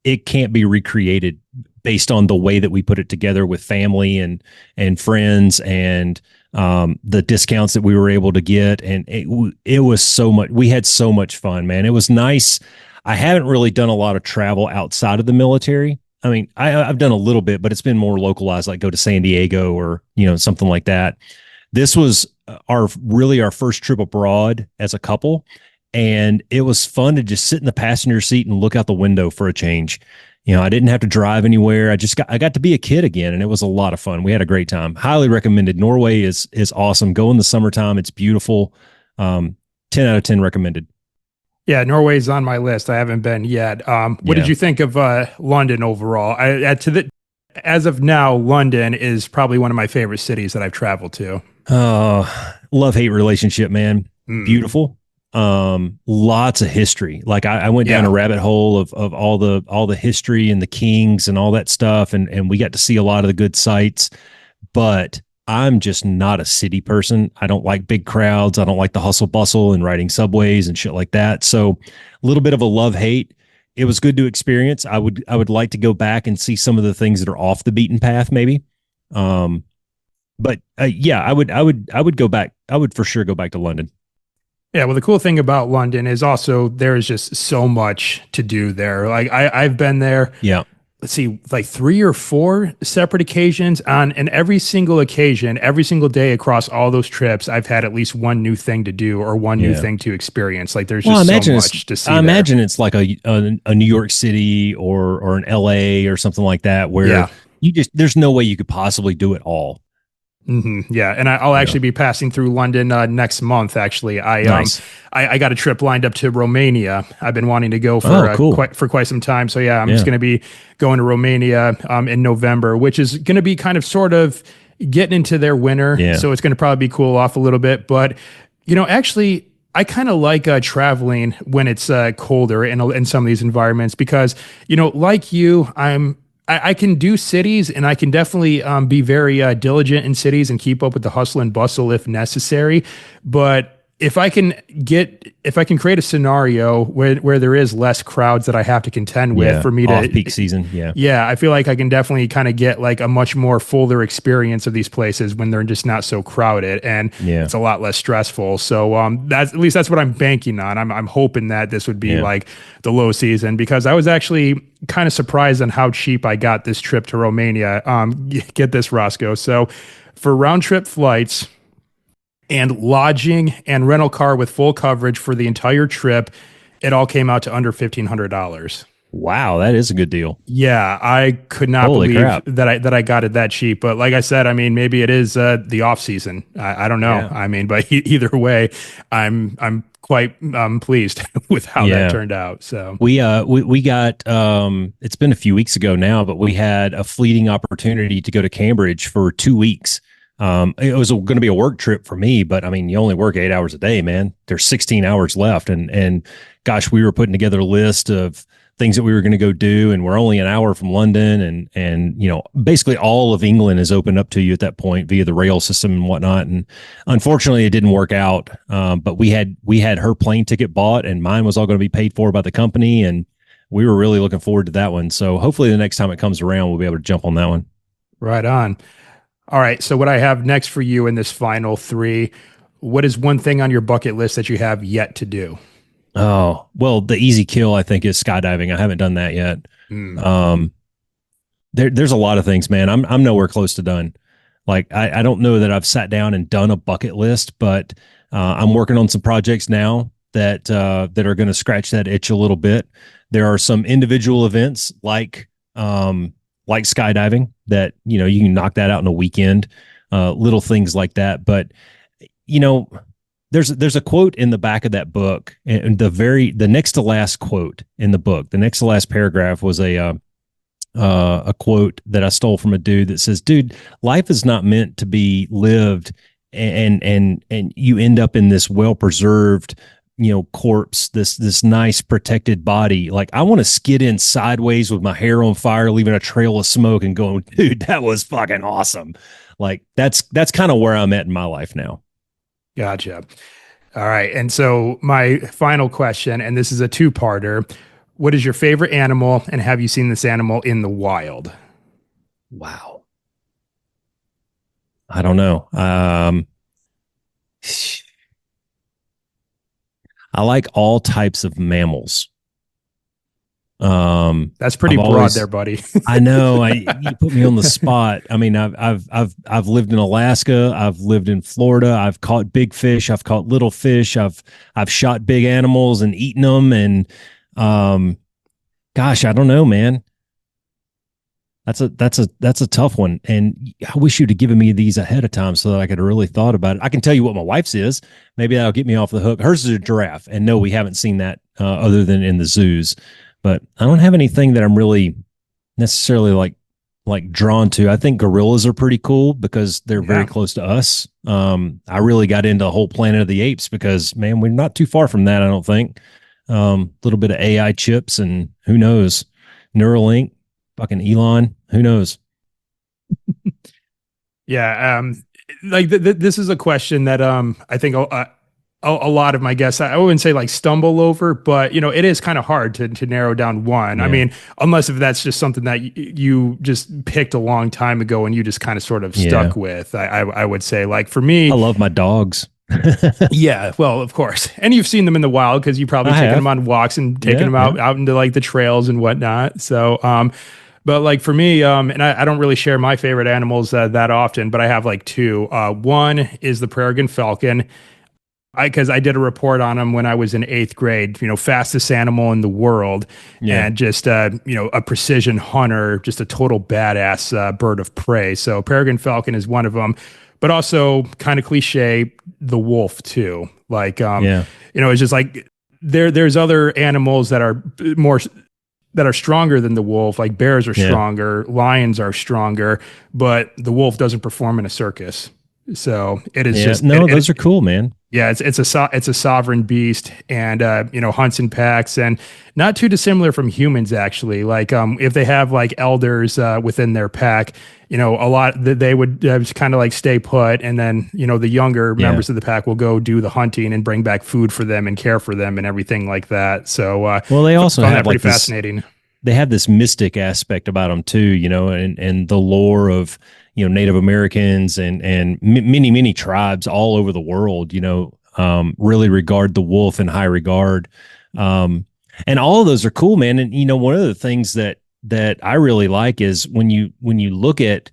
it can't be recreated based on the way that we put it together with family and friends, and the discounts that we were able to get. And it was so much, we had so much fun, man. It was nice. I haven't really done a lot of travel outside of the military. I mean, I've done a little bit, but it's been more localized, like go to San Diego or, something like that. This was our first trip abroad as a couple. And it was fun to just sit in the passenger seat and look out the window for a change. I didn't have to drive anywhere. I got to be a kid again, and it was a lot of fun. We had a great time. Highly recommended. Norway is awesome. Go in the summertime. It's beautiful. 10 out of 10 recommended. Yeah, Norway's on my list. I haven't been yet. What did you think of London overall? As of now, London is probably one of my favorite cities that I've traveled to. Love-hate relationship, man. Beautiful, Lots of history. Like I went down a Yeah. rabbit hole of all the history and the kings and all that stuff, and we got to see a lot of the good sites. But I'm just not a city person. I don't like big crowds. I don't like the hustle bustle and riding subways and shit like that. So a little bit of a love hate. It was good to experience. I would like to go back and see some of the things that are off the beaten path, maybe. Um, but yeah, I would go back. I would for sure go back to London. Yeah, well, the cool thing about London is also there is just so much to do there. Like I've been there, Yeah, let's see, like 3 or 4 separate occasions on, and every single occasion, every single day across all those trips, I've had at least one new thing to do or one new yeah. thing to experience. Like there's Well, just so much to see I there. imagine it's like a New York City or an LA or something like that where Yeah. you just there's no way you could possibly do it all. Yeah, and I'll Yeah. actually be passing through London next month. Actually, Nice. I got a trip lined up to Romania. I've been wanting to go Oh, for cool. quite some time. So yeah, I'm just Yeah. going to be going to Romania in November, which is going to be kind of sort of getting into their winter. Yeah. So it's going to probably be cool off a little bit. But actually, I kind of like traveling when it's colder in some of these environments because like you, I can do cities and I can definitely be very diligent in cities and keep up with the hustle and bustle if necessary. But if I can create a scenario where there is less crowds that I have to contend with Yeah. for me Off peak to, season. Yeah. yeah, I feel like I can definitely kind of get like a much more fuller experience of these places when they're just not so crowded and Yeah. it's a lot less stressful. So that's at least that's what I'm banking on. I'm hoping that this would be Yeah. like the low season because I was actually kind of surprised on how cheap I got this trip to Romania. Get this, Roscoe. So for round trip flights and lodging and rental car with full coverage for the entire trip, it all came out to under $1,500. Wow, that is a good deal. Yeah, I could not Holy believe crap. that I got it that cheap. But like I said, I mean, maybe it is the off season. I don't know. Yeah. I mean, but either way, I'm quite pleased with how that Yeah. turned out. So We got it's been a few weeks ago now, but we had a fleeting opportunity to go to Cambridge for 2 weeks. It was going to be a work trip for me, but I mean, you only work 8 hours a day, man. There's 16 hours left, and gosh, we were putting together a list of things that we were going to go do, and we're only an hour from London, and basically all of England is open up to you at that point via the rail system and whatnot. And unfortunately, it didn't work out. But we had her plane ticket bought, and mine was all going to be paid for by the company, and we were really looking forward to that one. So hopefully, the next time it comes around, we'll be able to jump on that one. right on. All right. So what I have next for you in this final three, what is one thing on your bucket list that you have yet to do? Oh, well, the easy kill, I think, is skydiving. I haven't done that yet. Mm. Um, there's a lot of things, man. I'm nowhere close to done. Like, I don't know that I've sat down and done a bucket list, but I'm working on some projects now that are going to scratch that itch a little bit. There are some individual events like skydiving that you can knock that out in a weekend, little things like that. But you know, there's a quote in the back of that book, and the next to last quote in the book, the next to last paragraph was a quote that I stole from a dude that says, "Dude, life is not meant to be lived, and you end up in this well preserved." Corpse, this nice protected body. Like, I want to skid in sideways with my hair on fire, leaving a trail of smoke and going, dude, that was fucking awesome. Like, that's kind of where I'm at in my life now. Gotcha. All right. And so my final question, and this is a two-parter. What is your favorite animal, and have you seen this animal in the wild? Wow. I don't know. I like all types of mammals. That's pretty I've broad always, there, buddy. I know. You put me on the spot. I mean, I've lived in Alaska. I've lived in Florida. I've caught big fish. I've caught little fish. I've shot big animals and eaten them. And gosh, I don't know, man. That's a tough one. And I wish you'd have given me these ahead of time so that I could have really thought about it. I can tell you what my wife's is. Maybe that'll get me off the hook. Hers is a giraffe. And no, we haven't seen that other than in the zoos. But I don't have anything that I'm really necessarily like like drawn to. I think gorillas are pretty cool because they're very Yeah. close to us. I really got into the whole Planet of the Apes because, man, we're not too far from that. I don't think. A little bit of AI chips and who knows, Neuralink, fucking Elon, who knows? Yeah, like this is a question that I think a lot of my guests, I wouldn't say like stumble over, but you know it is kind of hard to narrow down one. I Yeah, mean, unless if that's just something that you just picked a long time ago and you just kind of sort of yeah. stuck with. I would say like for I me, love my dogs. yeah, well, of course, and you've seen them in the wild because you probably I taken them have. on walks and taken Yeah, them yeah, out into like the trails and whatnot. So, but like for me, and I don't really share my favorite animals that often, but I have like two. One is the peregrine falcon. Because I did a report on him when I was in eighth grade. You know, fastest animal in the world, yeah, and just you know a precision hunter, just a total badass bird of prey. So peregrine falcon is one of them, but also kind of cliche, the wolf too. Like yeah, you know, it's just like there's other animals that are more that are stronger than the wolf. Like bears are yeah, stronger, lions are stronger, but the wolf doesn't perform in a circus. So it is yeah. just No, those are cool, man. yeah, it's a sovereign beast, and you know hunts in packs, and not too dissimilar from humans actually. Like if they have like elders within their pack, you know a lot they would just kind of like stay put, and then you know the younger Yeah. members of the pack will go do the hunting and bring back food for them and care for them and everything like that. So Well, they also found that have pretty like this. fascinating. They have this mystic aspect about them too, you know, and the lore of Native Americans and many tribes all over the world, really regard the wolf in high regard, and all of those are cool, man. And one of the things that I really like is when you look at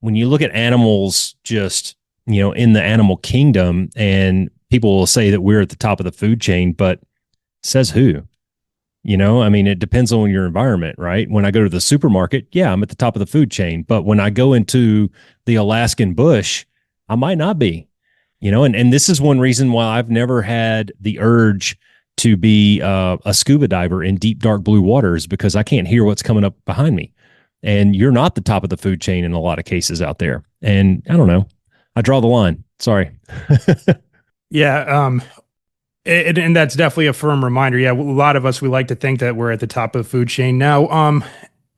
animals just in the animal kingdom, and people will say that we're at the top of the food chain, but says who? I mean, it depends on your environment, right? When I go to the supermarket, yeah, I'm at the top of the food chain. But when I go into the Alaskan bush, I might not be, and this is one reason why I've never had the urge to be a scuba diver in deep, dark blue waters, because I can't hear what's coming up behind me. And you're not the top of the food chain in a lot of cases out there. And I don't know. I draw the line. Sorry. Yeah, and that's definitely a firm reminder. Yeah, a lot of us we like to think that we're at the top of the food chain. Now,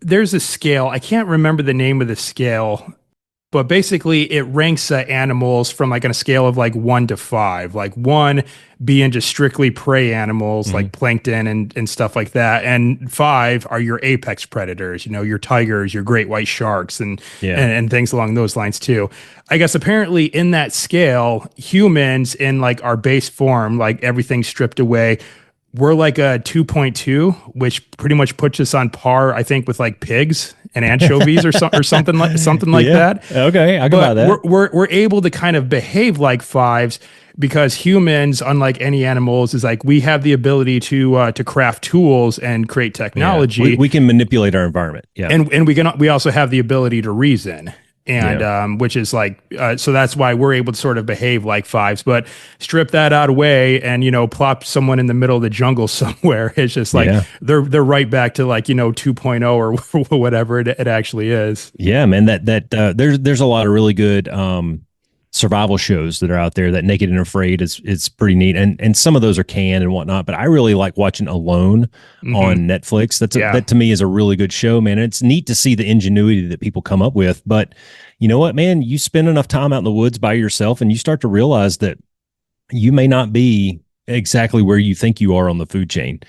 there's a scale. I can't remember the name of the scale, but basically it ranks animals from like on a scale of like 1 to 5. Like 1 being just strictly prey animals Mhm. like plankton and stuff like that, and 5 are your apex predators. You know, your tigers, your great white sharks, and Yeah. and things along those lines too. I guess apparently in that scale, humans in like our base form, like everything stripped away, we're like a 2.2, which pretty much puts us on par, I think, with like pigs and anchovies or something like Yeah. that. Okay. I can buy But that. we're able to kind of behave like 5s because humans, unlike any animals, is like we have the ability to craft tools and create Yeah. We, technology, we can manipulate our environment. Yeah. and we also have the ability to reason. And Yeah. which is like so that's why we're able to sort of behave like 5s, but strip that out away and plop someone in the middle of the jungle somewhere. It's just like Yeah. they're right back to like 2.0 or whatever it actually is. Yeah, man. There's a lot of really good survival shows that are out there. That Naked and Afraid is pretty neat, and some of those are canned and whatnot. But I really like watching Alone Hmm. on Netflix. Yeah. That to me is a really good show, man. And it's neat to see the ingenuity that people come up with. But you know what, man? You spend enough time out in the woods by yourself, and you start to realize that you may not be exactly where you think you are on the food chain.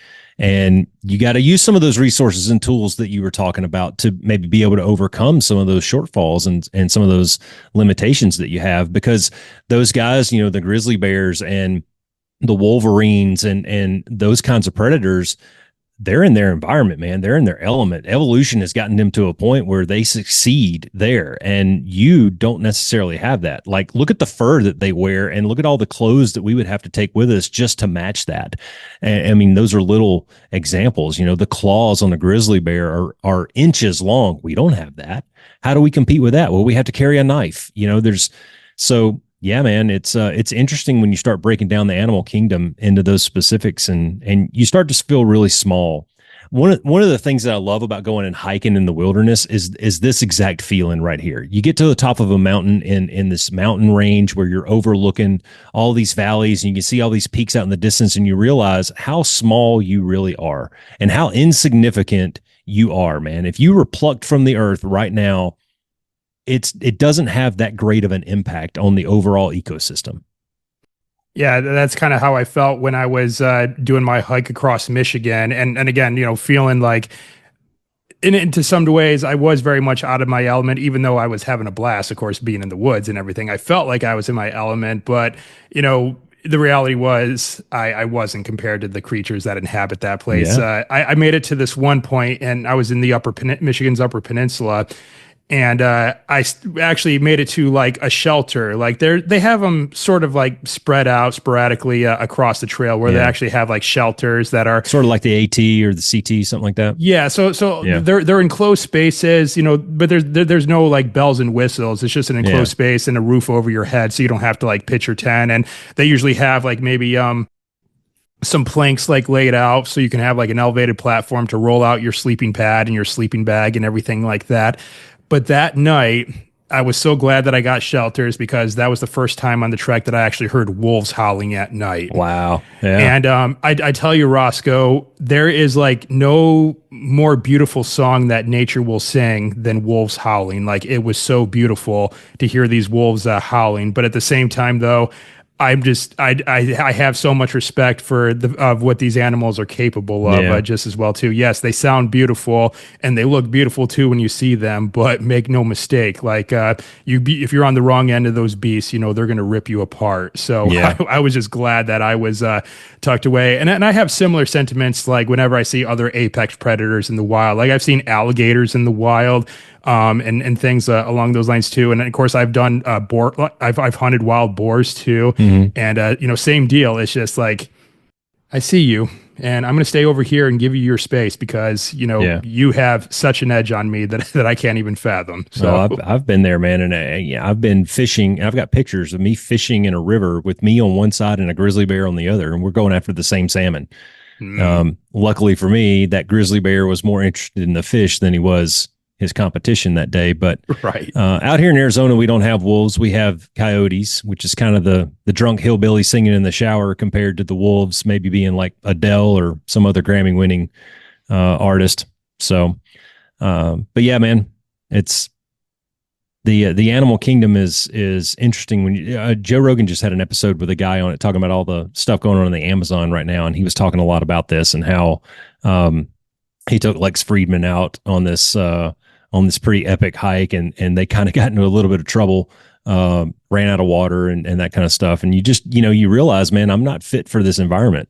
And you got to use some of those resources and tools that you were talking about to maybe be able to overcome some of those shortfalls and some of those limitations that you have, because those guys, the grizzly bears and the wolverines and those kinds of predators, they're in their environment, man. They're in their element. Evolution has gotten them to a point where they succeed there, and you don't necessarily have that. Like, look at the fur that they wear, and look at all the clothes that we would have to take with us just to match that. And I mean, those are little examples. The claws on a grizzly bear are inches long. We don't have that. How do we compete with that? Well, we have to carry a knife. So yeah, man, it's interesting when you start breaking down the animal kingdom into those specifics, and you start to feel really small. One of the things that I love about going and hiking in the wilderness is this exact feeling right here. You get to the top of a mountain in this mountain range where you're overlooking all these valleys and you can see all these peaks out in the distance, and you realize how small you really are and how insignificant you are, man. If you were plucked from the earth right now, it doesn't have that great of an impact on the overall ecosystem. Yeah, that's kind of how I felt when I was doing my hike across Michigan, and again, feeling like into some ways I was very much out of my element, even though I was having a blast, of course, being in the woods and everything. I felt like I was in my element, but the reality was I wasn't compared to the creatures that inhabit that place. Yeah. I made it to this one point, and I was in the Michigan's Upper Peninsula, and actually made it to like a shelter. Like they have them sort of like spread out sporadically across the trail, where they actually have like shelters that are sort of like the AT or the CT, something like that. Yeah, so Yeah. they're enclosed spaces, but there's no like bells and whistles. It's just an enclosed space and a roof over your head, so you don't have to like pitch your tent. And they usually have like maybe some planks like laid out, so you can have like an elevated platform to roll out your sleeping pad and your sleeping bag and everything like that. But that night, I was so glad that I got shelters, because that was the first time on the trek that I actually heard wolves howling at night. Wow. Yeah. And I tell you, Roscoe, there is like no more beautiful song that nature will sing than wolves howling. Like, it was so beautiful to hear these wolves howling. But at the same time, though, I have so much respect for of what these animals are capable of, just as well too. Yes, they sound beautiful and they look beautiful too when you see them, but make no mistake, like if you're on the wrong end of those beasts, they're going to rip you apart. So I was just glad that I was tucked away, and I have similar sentiments. Like whenever I see other apex predators in the wild, like I've seen alligators in the wild. And things along those lines too. And of course, I've done boar. I've hunted wild boars too. And same deal. It's just like, I see you, and I'm going to stay over here and give you your space, because you have such an edge on me that I can't even fathom. So I've been there, man, and I've been fishing. I've got pictures of me fishing in a river with me on one side and a grizzly bear on the other, and we're going after the same salmon. Luckily for me, that grizzly bear was more interested in the fish than he was his competition that day. But out here in Arizona, we don't have wolves. We have coyotes, which is kind of the drunk hillbilly singing in the shower, compared to the wolves maybe being like Adele or some other Grammy winning artist. So, but yeah, man, it's the animal kingdom is interesting. When Joe Rogan just had an episode with a guy on it talking about all the stuff going on in the Amazon right now, and he was talking a lot about this and how he took Lex Friedman out on this pretty epic hike, and they kind of got into a little bit of trouble, ran out of water and that kind of stuff. And you just, you realize, man, I'm not fit for this environment.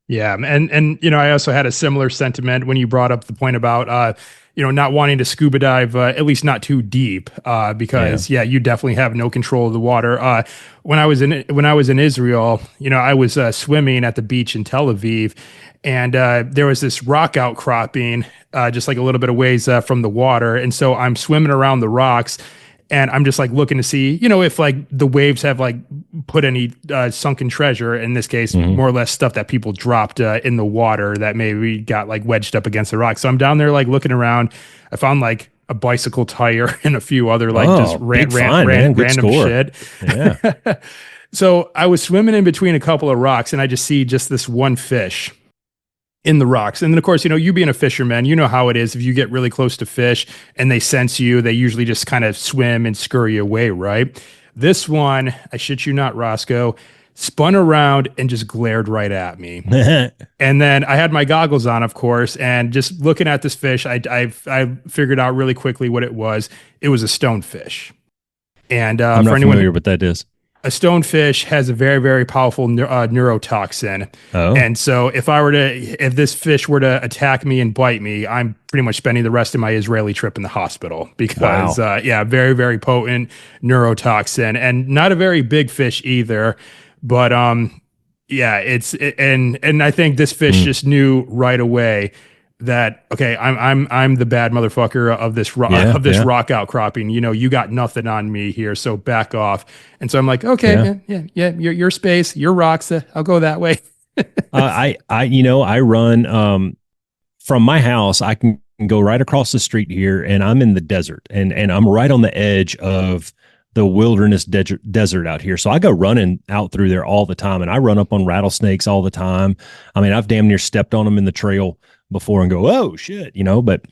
Yeah. And I also had a similar sentiment when you brought up the point about, not wanting to scuba dive, at least not too deep, because you definitely have no control of the water. When I was in Israel, I was swimming at the beach in Tel Aviv, and there was this rock outcropping, just like a little bit of ways from the water. And so I'm swimming around the rocks, and I'm just like looking to see, if like the waves have like put any sunken treasure, in this case, more or less stuff that people dropped in the water that maybe got like wedged up against the rock. So I'm down there like looking around. I found like a bicycle tire and a few other like just random shit. Yeah. So I was swimming in between a couple of rocks, and I just see just this one fish in the rocks. And then of course, you being a fisherman, you know how it is. If you get really close to fish and they sense you, they usually just kind of swim and scurry away, right? This one, I shit you not, Roscoe, spun around and just glared right at me. And then I had my goggles on, of course, and just looking at this fish, I figured out really quickly what it was. It was a stonefish. And I'm not familiar with that is. A stonefish has a very, very powerful neurotoxin. Oh. And so if this fish were to attack me and bite me, I'm pretty much spending the rest of my Israeli trip in the hospital, because, very, very potent neurotoxin, and not a very big fish either. But, and I think this fish just knew right away that, okay, I'm the bad motherfucker of this rock outcropping. You got nothing on me here, so back off. And so I'm like, okay, your space, your rocks. I'll go that way. I run from my house, I can go right across the street here, and I'm in the desert, and I'm right on the edge of the wilderness desert out here. So I go running out through there all the time, and I run up on rattlesnakes all the time. I mean, I've damn near stepped on them in the trail before and go, oh shit, but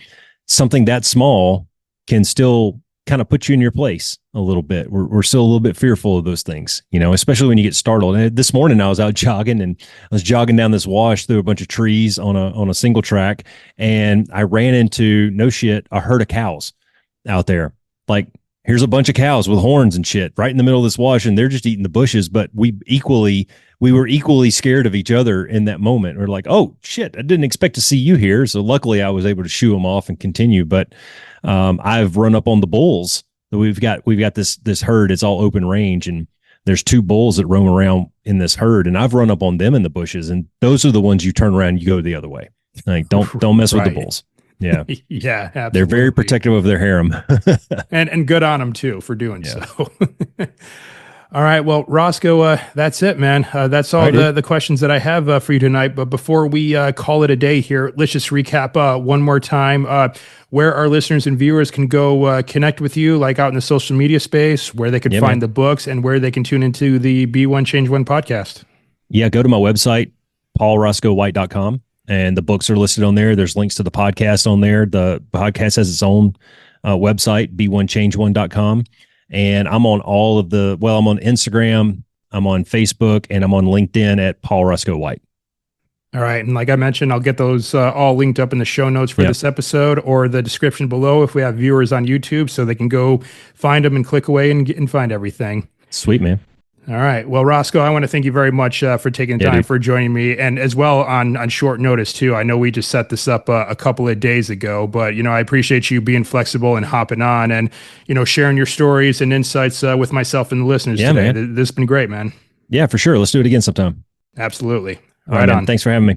something that small can still kind of put you in your place a little bit. We're still a little bit fearful of those things, especially when you get startled. And this morning I was out jogging, and I was jogging down this wash through a bunch of trees on a single track, and I ran into, no shit, a herd of cows out there. Like, here's a bunch of cows with horns and shit right in the middle of this wash, and they're just eating the bushes. But we were equally scared of each other in that moment. We're like, oh shit, I didn't expect to see you here. So luckily I was able to shoo them off and continue. But I've run up on the bulls. We've got this herd. It's all open range, and there's 2 bulls that roam around in this herd, and I've run up on them in the bushes, and those are the ones you turn around and you go the other way. Like, don't mess with the bulls. Yeah. Yeah, absolutely. They're very protective of their harem. and good on them too for doing so. All right. Well, Roscoe, that's it, man. That's all the questions that I have for you tonight. But before we call it a day here, let's just recap one more time where our listeners and viewers can go connect with you, like out in the social media space, where they could find the books, and where they can tune into the Be One Change One podcast. Yeah, go to my website, paulroscoewhite.com, and the books are listed on there. There's links to the podcast on there. The podcast has its own website, be1change1.com. And I'm on I'm on Instagram, I'm on Facebook, and I'm on LinkedIn at Paul Roscoe White. All right. And like I mentioned, I'll get those all linked up in the show notes for this episode, or the description below if we have viewers on YouTube, so they can go find them and click away and find everything. Sweet, man. All right. Well, Roscoe, I want to thank you very much for taking the time for joining me, and as well on short notice too. I know we just set this up a couple of days ago, but I appreciate you being flexible and hopping on, and sharing your stories and insights with myself and the listeners today. Man. This has been great, man. Yeah, for sure. Let's do it again sometime. Absolutely. All right on. Thanks for having me.